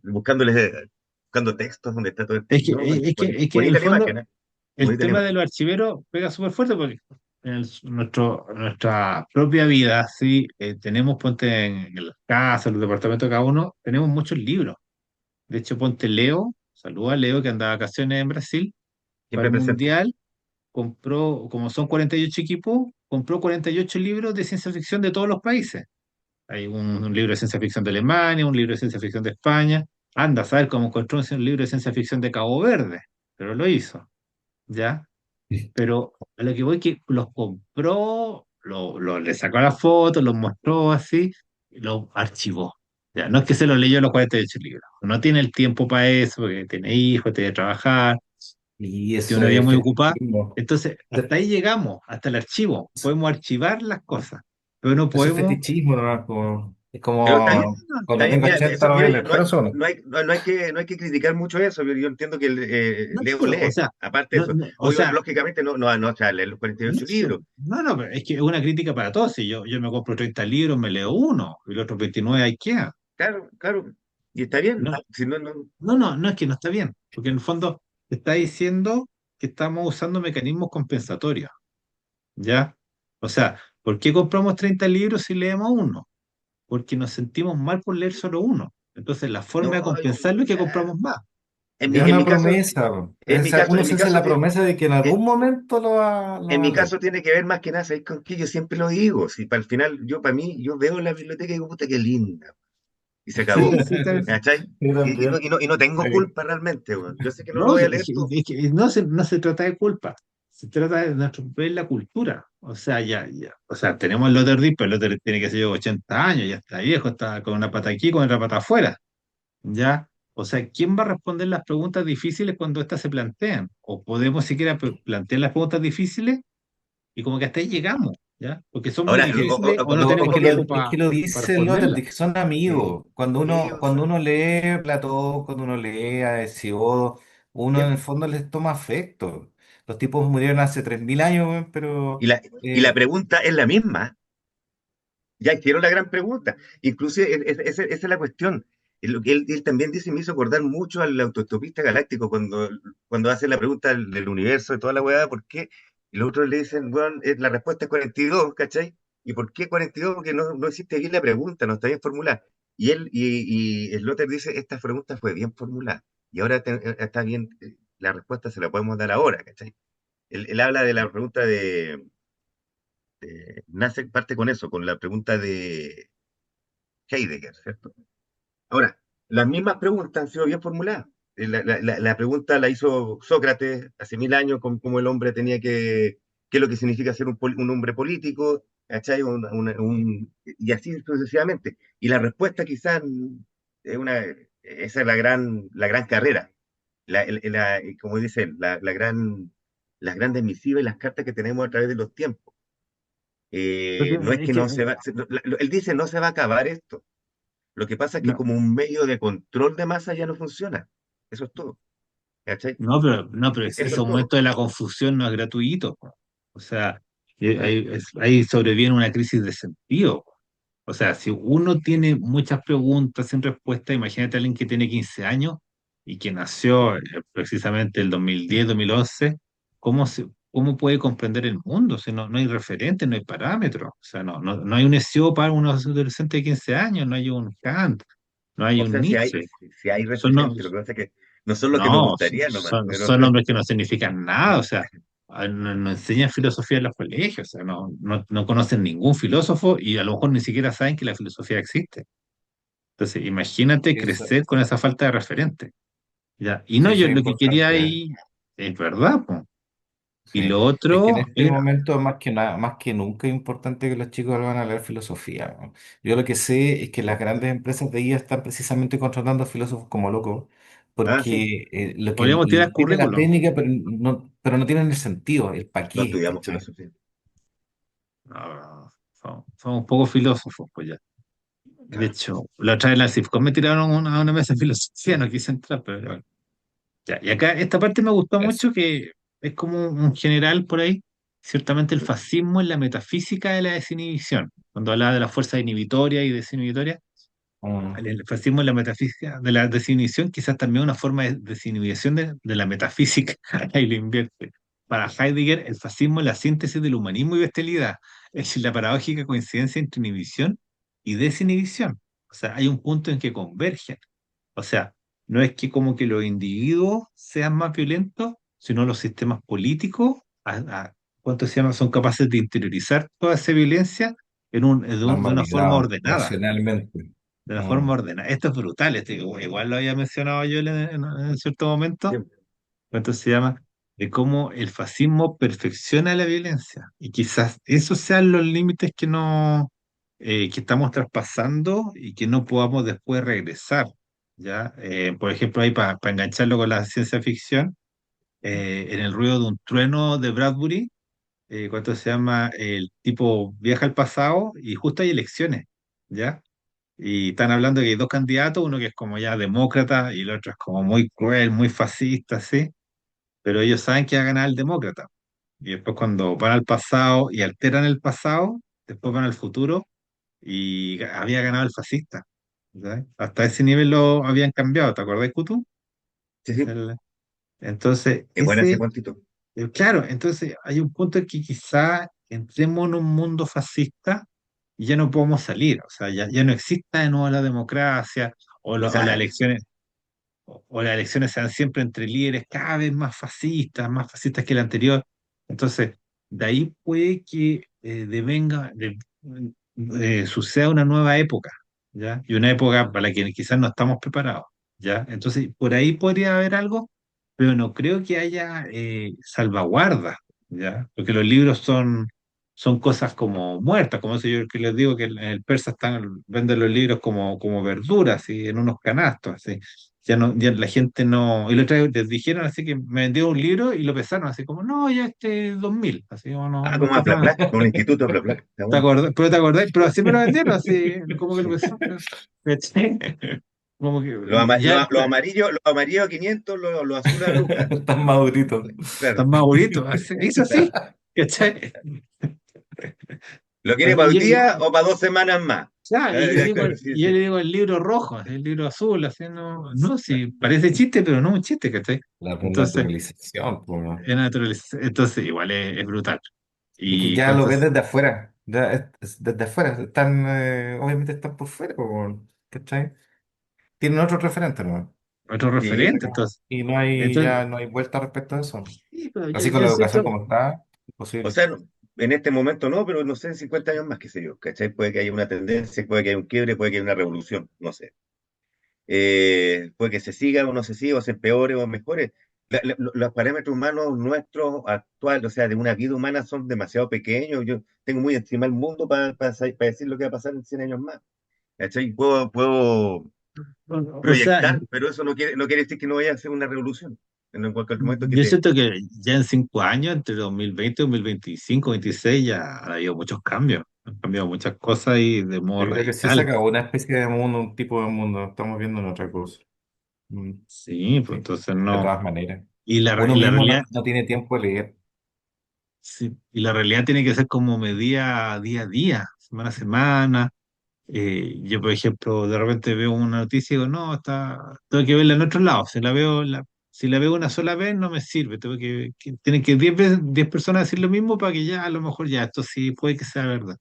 buscando textos donde está todo. No, es que en el bonita la fondo imagen, ¿eh? el Bonita la tema de imagen. los archiveros pega súper fuerte porque nuestra propia vida, sí, tenemos, ponte en las casas, en los departamentos de cada uno, tenemos muchos libros. De hecho, ponte Leo, saluda a Leo que anda de vacaciones en Brasil, para Siempre el presente. Mundial, compró, como son 48 equipos, compró 48 libros de ciencia ficción de todos los países. Hay un libro de ciencia ficción de Alemania, un libro de ciencia ficción de España. Anda a saber cómo encontró un libro de ciencia ficción de Cabo Verde, pero lo hizo, ¿ya? pero a lo que voy que los compró, le sacó la foto, los mostró así, y los archivó. Ya, no es que se los leyó los 48 libros, no tiene el tiempo para eso, porque tiene hijos, tiene que trabajar, Y tiene eso una vida es muy ocupada. fetichismo. Entonces, hasta ahí llegamos, hasta el archivo. Podemos archivar las cosas, pero no Eso es podemos. fetichismo, ¿no? Es Pero como está cuando bien, tengo mira, 80 eso, no voy mira, a leer Corazón. no hay que criticar mucho eso, pero yo entiendo que No, Leo pero, o lee, sea, aparte de no, eso. o Obvio, sea, lógicamente no, o sea, leer los no, 48 libros. no, pero es que es una crítica para todos. Si yo me compro 30 libros, me leo uno, y los otros 29 ahí quedan. Claro, claro. Y está bien. No, Si no, no es que no está bien, porque en el fondo te está diciendo que estamos usando mecanismos compensatorios, ¿ya? O sea, ¿por qué compramos 30 libros si leemos uno? Porque nos sentimos mal por leer solo uno. Entonces, la forma de no, compensarlo es que compramos más, Es ¿ya? una promesa, po. Uno en mi se hace caso, la promesa de que en eh, algún momento lo en va a mi leer. caso tiene que ver más que nada, ¿sabes con qué? Yo siempre lo digo, si para el final, para mí, yo veo la biblioteca y digo, puta, qué linda, y se acabó, Sí, sí, está bien. ¿cachai? Yo Y no, también. y no tengo Sí. culpa realmente, weón. Yo sé que no lo No, voy a leer todo. es que no se trata de culpa, se trata de nuestro ver la cultura. O sea, ya. O sea, tenemos el Loterdijk, pero el Loterdijk tiene que ser 80 años, ya está viejo, está con una pata aquí, con otra pata afuera. ¿Ya? O sea, ¿quién va a responder las preguntas difíciles cuando éstas se plantean? O podemos siquiera plantear las preguntas difíciles y como que hasta ahí llegamos, ¿ya? Porque son muy Ahora, difíciles o no Es tenemos que tiempo es para que lo dice responderlas. Sloterdijk, que son sí, amigos. sí, Cuando uno lee Platón, cuando uno lee a Hesíodo, uno en sí. el fondo les toma afecto. Los tipos murieron hace 3000 años, weón, Y pero la pregunta es la misma. Ya hicieron la gran pregunta. Incluso esa es la cuestión. Lo que él también dice me hizo acordar mucho al autoestopista galáctico cuando hace la pregunta del universo y toda la weá, ¿por qué? Y los otros le dicen, bueno, la respuesta es 42, ¿cachai? ¿Y por qué 42? Porque no existe bien la pregunta, no está bien formulada. Y Slaughter dice, esta pregunta fue bien formulada. Y ahora está bien, la respuesta se la podemos dar ahora, ¿cachai? Él habla de la pregunta nace parte con eso, con la pregunta de Heidegger, ¿cierto? Ahora, las mismas preguntas han sido bien formuladas. La pregunta la hizo Sócrates hace 1000 años, cómo el hombre tenía qué es lo que significa ser un hombre político, ¿cachai? Y así sucesivamente. Y la respuesta quizás esa es la gran carrera. Como dice, las grandes misivas y las cartas que tenemos a través de los tiempos. Porque No es es que que, no se va, él dice no se va a acabar esto. Lo que pasa es que no, como un medio de control de masa ya no funciona. Eso es todo. ¿Cachai? no, pero Eso ese es todo. aumento de la confusión no es gratuito, po. O sea, ahí sobreviene una crisis de sentido, po. O sea, si uno tiene muchas preguntas sin respuesta, imagínate a alguien que tiene 15 años y que nació precisamente el 2010, 2011, ¿cómo puede comprender el mundo? Si no hay referentes, no hay parámetros. O sea, no hay un SEO para un adolescente de 15 años, no hay un Kant, no hay O un sea, si hay, Nietzsche. si hay Son, no- referentes, lo que pasa es que no son los que nos no, gustaría nomás, pero son nombres que no significan nada, o sea, no enseñan filosofía en los colegios, o sea, no conocen ningún filósofo y a lo mejor ni siquiera saben que la filosofía existe. Entonces, imagínate eso, crecer con esa falta de referente, ¿ya? Y no, sí, yo eso es lo que quería importante. ahí, es verdad, po. Y Sí. lo Es que otro en este era, momento, más que nada, más que nunca, es importante que los chicos van a leer filosofía, ¿no? Yo lo que sé es que las grandes empresas de IA están precisamente contratando filósofos como locos, sí, porque lo que podríamos tirar les pide la currículum. técnica, pero no tienen el sentido, el para no qué, estudiamos ¿cachai? filosofía. No, somos pocos filósofos, pues ya. De Claro. hecho, la otra vez en la CIFCOM me tiraron a una mesa de filosofía, no quise entrar, pero ya, y acá esta parte me gustó Eso. mucho que es como un general por ahí. Ciertamente el fascismo es la metafísica de la desinhibición. Cuando hablaba de la fuerza inhibitoria y desinhibitoria, Mm, el fascismo es la metafísica de la desinhibición, quizás también una forma de desinhibición de la metafísica. Ahí lo invierte. Para Heidegger, el fascismo es la síntesis del humanismo y bestialidad. Es la paradójica coincidencia entre inhibición y desinhibición. O sea, hay un punto en que convergen. O sea, no es que como que los individuos sean más violentos, sino los sistemas políticos, ¿cuánto se llama? Son capaces de interiorizar toda esa violencia de una forma normalizado, ordenada. racionalmente. De una Mm, forma ordenada. Esto es brutal, igual lo había mencionado yo en cierto momento. Sí, ¿Cuánto se llama? de cómo el fascismo perfecciona la violencia. Y quizás esos sean los límites que no, que estamos traspasando y que no podamos después regresar. ¿Ya? Por ejemplo, ahí para engancharlo con la ciencia ficción, en el ruido de un trueno de Bradbury, ¿cuánto se llama? El tipo viaja al pasado y justo hay elecciones, ¿ya? Y están hablando que hay dos candidatos, uno que es como ya demócrata y el otro es como muy cruel, muy fascista, ¿sí? Pero ellos saben que va a ganar el demócrata. Y después cuando van al pasado y alteran el pasado, después van al futuro y había ganado el fascista. ¿Ya? Hasta ese nivel lo habían cambiado, ¿te acordás, Kutu? Sí, sí, Entonces, es buena ese cuantito. claro, entonces hay un punto en que quizá entremos en un mundo fascista y ya no podemos salir, o sea, ya no exista de nuevo la democracia O o las sea, elecciones, o las elecciones sean siempre entre líderes cada vez más fascistas que el anterior. Entonces, de ahí puede que suceda una nueva época, ¿ya? Y una época para la que quizás no estamos preparados, ¿ya? Entonces, por ahí podría haber algo, pero no creo que haya salvaguardas, ¿ya? Porque los libros son cosas como muertas, como eso yo que les digo que en el persa venden los libros como verduras, así, en unos canastos, así. Ya no, ya la gente no. Y la otra vez les dijeron así que me vendió un libro y lo pesaron así como, no, ya este 2000 así como no como a pesa nada. con el Instituto Bla, está ¿Te bueno. acordás? Pero te acordás, pero así me lo vendieron, así como que lo pesaron. ¿Cachai? Como que ya Los amarillos a 500, los azules a Lucas. Están maduritos. Claro. están más bonitos, así, hizo así, ¿cachai? ¿Lo quiere para Y, hoy y- día o para 2 semanas más? claro, Sí, y yo le sí. digo el libro rojo, el libro azul, así no, sí, parece chiste, pero no un chiste, ¿cachai? La Entonces, naturalización, pues. entonces igual es brutal. Y que Y ya lo ves cuántos desde afuera. Ya desde afuera. Están, obviamente están por fuera, pues, ¿cachai? Tienen otro referente, ¿no? otros Sí, referentes, entonces, Y no hay, entonces, ya no hay vuelta respecto a eso. sí, pero Así con yo la educación siento, como está, o imposible. sea, en este momento no, pero no sé, en 50 años más, qué sé yo, ¿cachai? Puede que haya una tendencia, puede que haya un quiebre, puede que haya una revolución, no sé. Puede que se siga o no se siga, o se empeore o mejore. Los parámetros humanos nuestros actuales, o sea, de una vida humana son demasiado pequeños. Yo tengo muy encima el mundo para decir lo que va a pasar en 100 años más. ¿Cachai? Puedo o sea, proyectar, pero eso no quiere decir que no vaya a ser una revolución. En cualquier momento que yo te... siento que ya en 5 años, entre 2020 y 2025, 26, ya ha habido muchos cambios. Han cambiado muchas cosas y de modo Yo creo que sí se radical. acabó una especie de mundo, un tipo de mundo. Estamos viendo en otra cosa. Mm, Sí, pues sí, entonces de no. todas maneras. Y Uno la mismo realidad, no tiene tiempo de leer. sí, y la realidad tiene que ser como medida día a día, semana a semana. Yo, por ejemplo, de repente veo una noticia y digo, no, tengo que verla en otro lado. Si la veo una sola vez, no me sirve. Tienen que 10 personas decir lo mismo para que ya, a lo mejor ya, esto sí puede que sea verdad.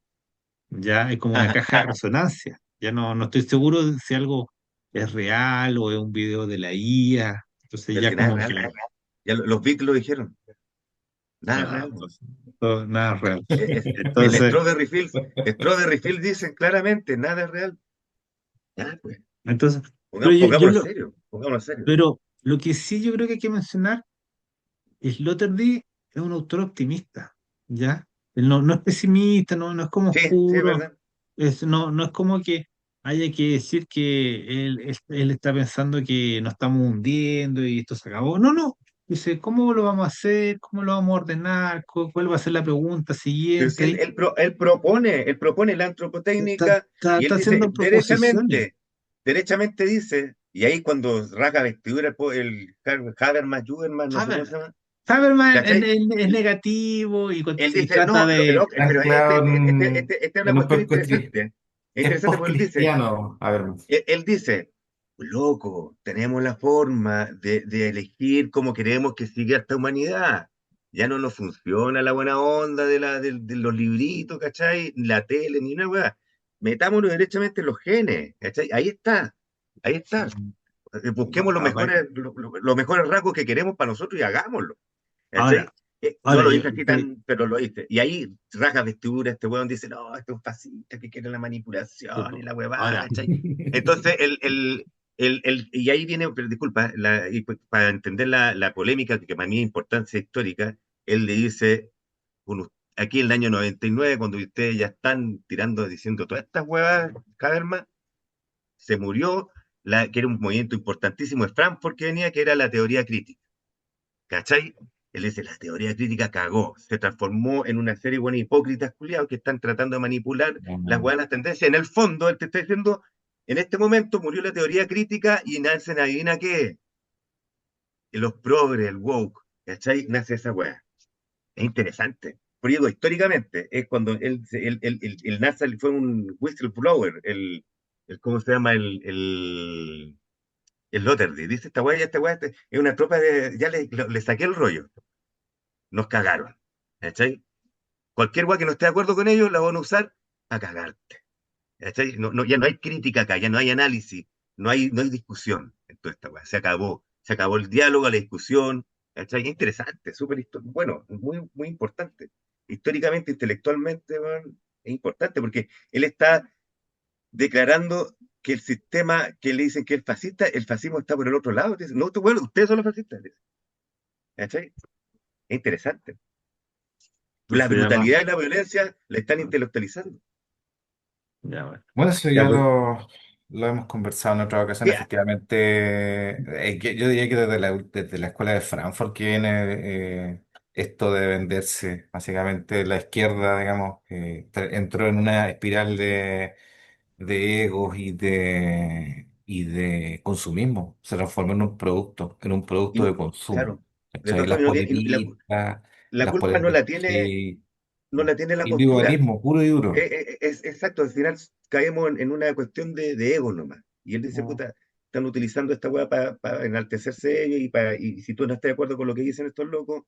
Ya es como una caja de resonancia. Ya no estoy seguro de si algo es real o es un video de la IA. Entonces Pero ya si nada es como real, que, pues. Ya los Beatles lo dijeron, nada es nada, real. pues, nada es real. El Entonces, Strawberry Fields dicen claramente, nada es real. Ya, pues, entonces, pero pongámonos serio, pongámonos serio. pero lo que sí yo creo que hay que mencionar Sloterdijk es un autor optimista, ¿ya? Él no es pesimista, no es como Sí, sí, es oscuro, verdad. no es como que haya que decir que él está pensando que nos estamos hundiendo y esto se acabó. No. Dice, ¿cómo lo vamos a hacer? ¿Cómo lo vamos a ordenar? ¿Cuál va a ser la pregunta Pero si siguiente? Ahí él propone la antropotécnica y él está dice haciendo proposiciones. derechamente dice, y ahí cuando rasga vestidura el Habermas, Jubermas, no sé cómo se Haber- llama, Habermas ¿cachai? es negativo Él y dice, trata no, de... pero Anclado esta es una en un cuestión post-cristiano. interesante. Es Es interesante porque él dice, post-cristiano. A ver, él dice, loco, tenemos la forma de elegir cómo queremos que siga esta humanidad. Ya no nos funciona la buena onda de los libritos, ¿cachai? La tele, ni una weá. Metámonos derechamente en los genes, ¿cachai? Ahí está. Busquemos los mejores rasgos que queremos para nosotros y hagámoslo, Ahora, ¿cachai? No ahora lo yo, dice así tan, pero lo dice. Y ahí rasga vestidura, este weón dice, no, esto es un fascista que quiere la manipulación y la huevada, ahora, ¿cachai? Entonces, Y ahí viene, pero disculpa, y pues, para entender la polémica, que para mí es importancia histórica, él le dice, aquí en el año 99 cuando ustedes ya están tirando, diciendo todas estas huevas, Habermas, se murió, que era un movimiento importantísimo de Frankfurt que venía, que era la teoría crítica. ¿Cachai? Él dice, la teoría crítica cagó, se transformó en una serie de buenos hipócritas culiados que están tratando de manipular las Mm, buenas tendencias. En el fondo, él te está diciendo, en este momento murió la teoría crítica y nace, adivina qué, los progres, el woke, ¿cachai? Nace esa weá. Es interesante. Pero digo, históricamente, es cuando el NASA fue un whistleblower, ¿cómo se llama? El Lottery. Dice, esta weá es una tropa de, ya le saqué el rollo. Nos cagaron. ¿Cachai? Cualquier weá que no esté de acuerdo con ellos la van a usar a cagarte. ¿Cachai? Ya no hay crítica acá, ya no hay análisis, no hay discusión en toda esta weá. Se acabó el diálogo, la discusión. ¿Cachai? Es interesante, bueno, muy, muy importante. Históricamente, intelectualmente, weón, es importante porque él está declarando que el sistema que le dicen que es fascista, el fascismo está por el otro lado. Dice, no, bueno, ustedes son los fascistas. Dice. ¿Cachai? Es interesante. Eso La se llama. brutalidad y la violencia la están intelectualizando. Ya, bueno. bueno, eso Ya, ya pues, lo hemos conversado en otra ocasión. Mira, Efectivamente, yo diría que desde la escuela de Frankfurt que viene esto de venderse. Básicamente la izquierda, digamos, entró en una espiral de egos y de consumismo. Se transformó en un producto de consumo. claro, de ¿Cachai? todas Las formas, politistas, la las culpa políticas, no la tiene la postura. individualismo puro y duro. Es exacto, al final caemos en una cuestión de ego nomás. Y él dice, puta, están utilizando esta weá para enaltecerse ellos y si tú no estás de acuerdo con lo que dicen estos locos,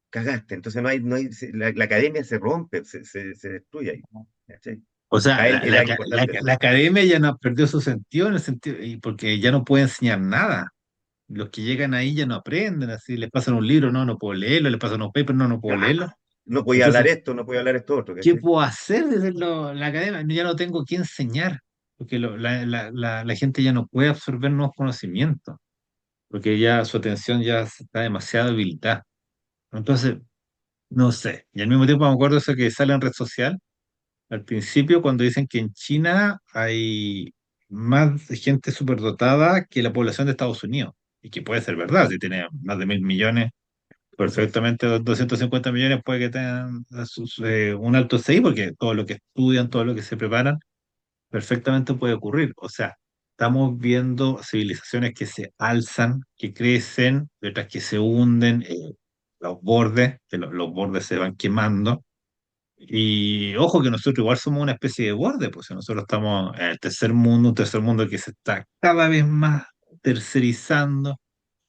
cagaste. Entonces la academia se rompe, se destruye ahí. ¿Cachai? o sea, Para él era importante eso. la academia ya no perdió su sentido en el sentido, y porque ya no puede enseñar nada. Los que llegan ahí ya no aprenden, así les pasan un libro, no, no puedo leerlo, les pasan un paper, no, no puedo leerlo. Ah, no podía hablar Entonces, esto, no podía hablar esto otro, ¿qué ¿cachai? puedo hacer desde la academia? Ya no tengo que enseñar, porque la gente ya no puede absorber nuevos conocimientos, porque ya su atención ya está demasiado debilitada. Entonces, no sé. Y al mismo tiempo me acuerdo eso que sale en red social, al principio cuando dicen que en China hay más gente superdotada que la población de Estados Unidos, y que puede ser verdad, si tiene más de 1.000 millones. Perfectamente, 250 millones puede que tengan un alto CI, porque todo lo que estudian, todo lo que se preparan, perfectamente puede ocurrir. O sea, estamos viendo civilizaciones que se alzan, que crecen, y otras que se hunden, los bordes, que los bordes se van quemando. Y ojo que nosotros igual somos una especie de borde, pues si nosotros estamos en el tercer mundo, un tercer mundo que se está cada vez más tercerizando,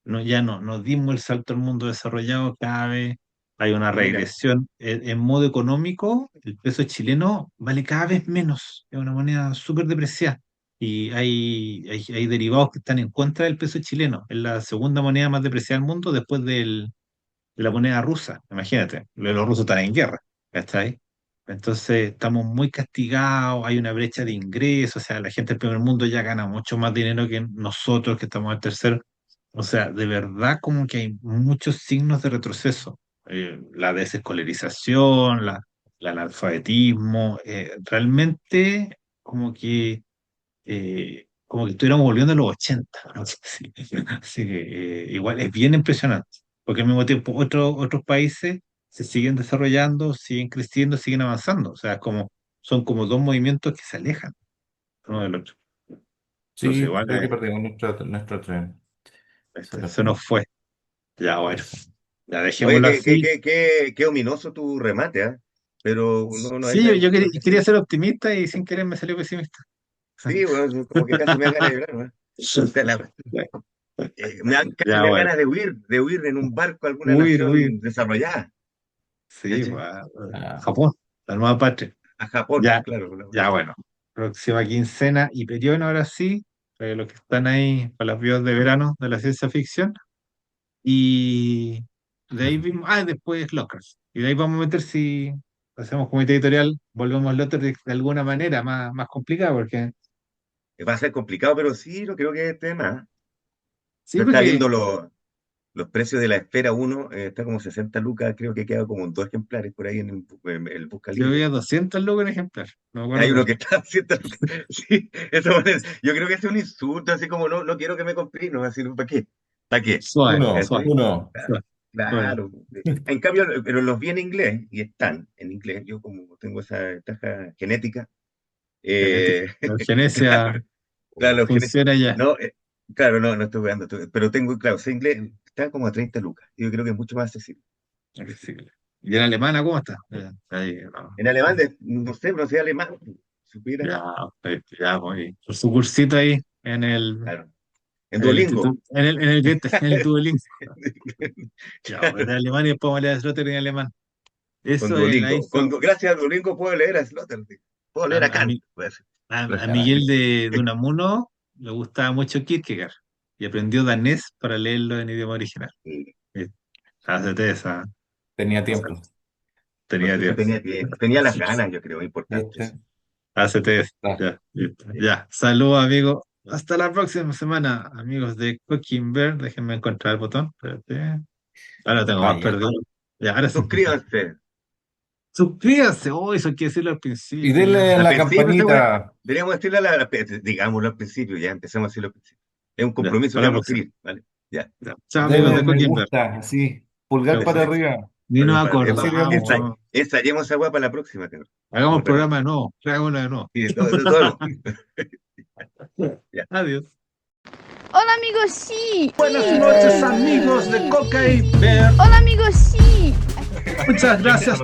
no, ya no, nos dimos el salto al mundo desarrollado, cada vez hay una Mira, regresión. En modo económico, el peso chileno vale cada vez menos, es una moneda súper depreciada. Y hay derivados que están en contra del peso chileno. Es la segunda moneda más depreciada del mundo después de la moneda rusa. Imagínate, los rusos están en guerra, ¿cachai? Entonces estamos muy castigados, hay una brecha de ingresos, o sea, la gente del primer mundo ya gana mucho más dinero que nosotros que estamos en el tercer. O sea, de verdad como que hay muchos signos de retroceso. La desescolarización, el analfabetismo, realmente como que estuviéramos volviendo a los 80, ¿no? Así, así que igual es bien impresionante, porque al mismo tiempo otros países se siguen desarrollando, siguen creciendo, siguen avanzando. O sea, son como dos movimientos que se alejan uno del otro. Entonces Sí, igual creo que perdimos nuestro tren. Se nos se fue. nos fue. Ya bueno, ya oye, dejémoslo así. qué ominoso tu remate, ¿ah? Pero no hay Sí, nada yo porque quería ser optimista y sin querer me salió pesimista. sí, bueno, como que casi me da ganas de llorar, ¿no? Puta casi Ya me dan bueno, ganas de huir en un barco a alguna uy, uy, nación desarrollada, sí, ¿cachai? va, Ah, Japón, la nueva patria. A Japón, Ya, claro. ya bueno. Próxima quincena y periodo ahora sí, los que están ahí para las vías de verano de la ciencia ficción. Y de ahí vimos, después Lockers. Y de ahí vamos a meter si hacemos comité editorial, volvemos a Lockers de alguna manera más complicada, porque Va a ser complicado, pero sí, no creo que esté más. Sí, Yo estaba porque viendo los precios de la Esfera 1, está como 60 lucas, creo que queda como en 2 ejemplares por ahí en el Busca yo Libre. veía 200 lucas en ejemplar. No me acuerdo Hay uno cuál. que está a 100 lucas. Sí, yo creo que es un insulto, así como no quiero que me compré, no, así, ¿para qué? ¿Para qué? Suave, Uno, suave, ¿Cachai? uno. Claro, suave. Suave. claro. En cambio, pero los vi en inglés y están en inglés. Yo como tengo esa ventaja genética, Genética. eh, La eugenesia claro, los funciona ya. no, claro, no estoy jugando, pero tengo, claro, sé inglés, está como a 30 lucas. Yo creo que es mucho más accesible. Accesible. ¿Y en alemana cómo está? Ahí, no. En alemán, no sé, pero si alemán, supiera, Ya, ya, voy. Por su cursito ahí claro. En en el Duolingo, instituto, en el Duolingo. Ya, pues, de Alemania y después vamos a leer Slaughter en alemán. con Eso la Duolingo. hizo Gracias a Duolingo puedo leer a Sloterdijk, puedo a, leer a a, Kant. mi- Pues. a Miguel de Unamuno, le gustaba mucho Kierkegaard y aprendió danés para leerlo en idioma original. Y, Y Hacete esa, Tenía tiempo. no tenía sé si tiempo. tenía tiempo, tenía las ganas, yo creo, importante eso. ¿Viste? Hacete esa. Ah, Ya, listo. Sí. Ya. Saludos, amigos. Hasta la próxima semana, amigos de Cooking Bear. Déjenme encontrar el botón. Espérate. Ahora tengo más vaya. perdido. Ya, ahora sí. Suscríbanse. Suscríbanse. Oh, eso hay que decirlo al Y principio. denle Ya. a Al la principio, campanita. deberíamos decirle digámoslo al principio, ya empezamos a decirlo al principio. Es un Ya. compromiso Para que la vamos a próxima. adquirir, ¿vale? Ya. Ya. Chao, amigos de Denle me Cooking Bear. gusta, así. Pulgar para Eso. Perfecto. arriba. Ni nos Me sirve acordamos. mucho. ¿No? Ensayemos esa hueá para la próxima, cabrón. Hagamos Como el programa reunión. de nuevo. Hagámoslo de nuevo. Y de todo. Ya. Adiós. Hola amigos, sí. Buenas noches, amigos de Coca y Bear. Hola amigos, sí. Muchas gracias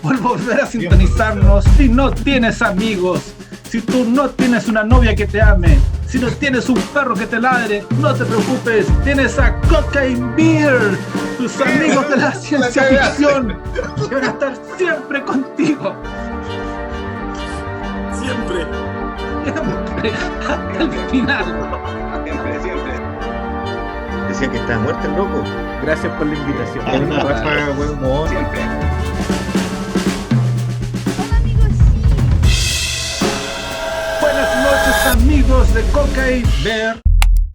por volver a sintonizarnos. Si no tienes amigos, si tú no tienes una novia que te ame, si no tienes un perro que te ladre, no te preocupes. Tienes a Cocaine Beer, tus amigos de la ciencia ficción, que van a estar siempre contigo. Siempre. Siempre, hasta el final. Siempre. Decían que estaba muerto el loco. Gracias por la invitación. Rafa, buen humor. Siempre. Hola amigos, sí. Buenas noches, amigos de Coca y Bear.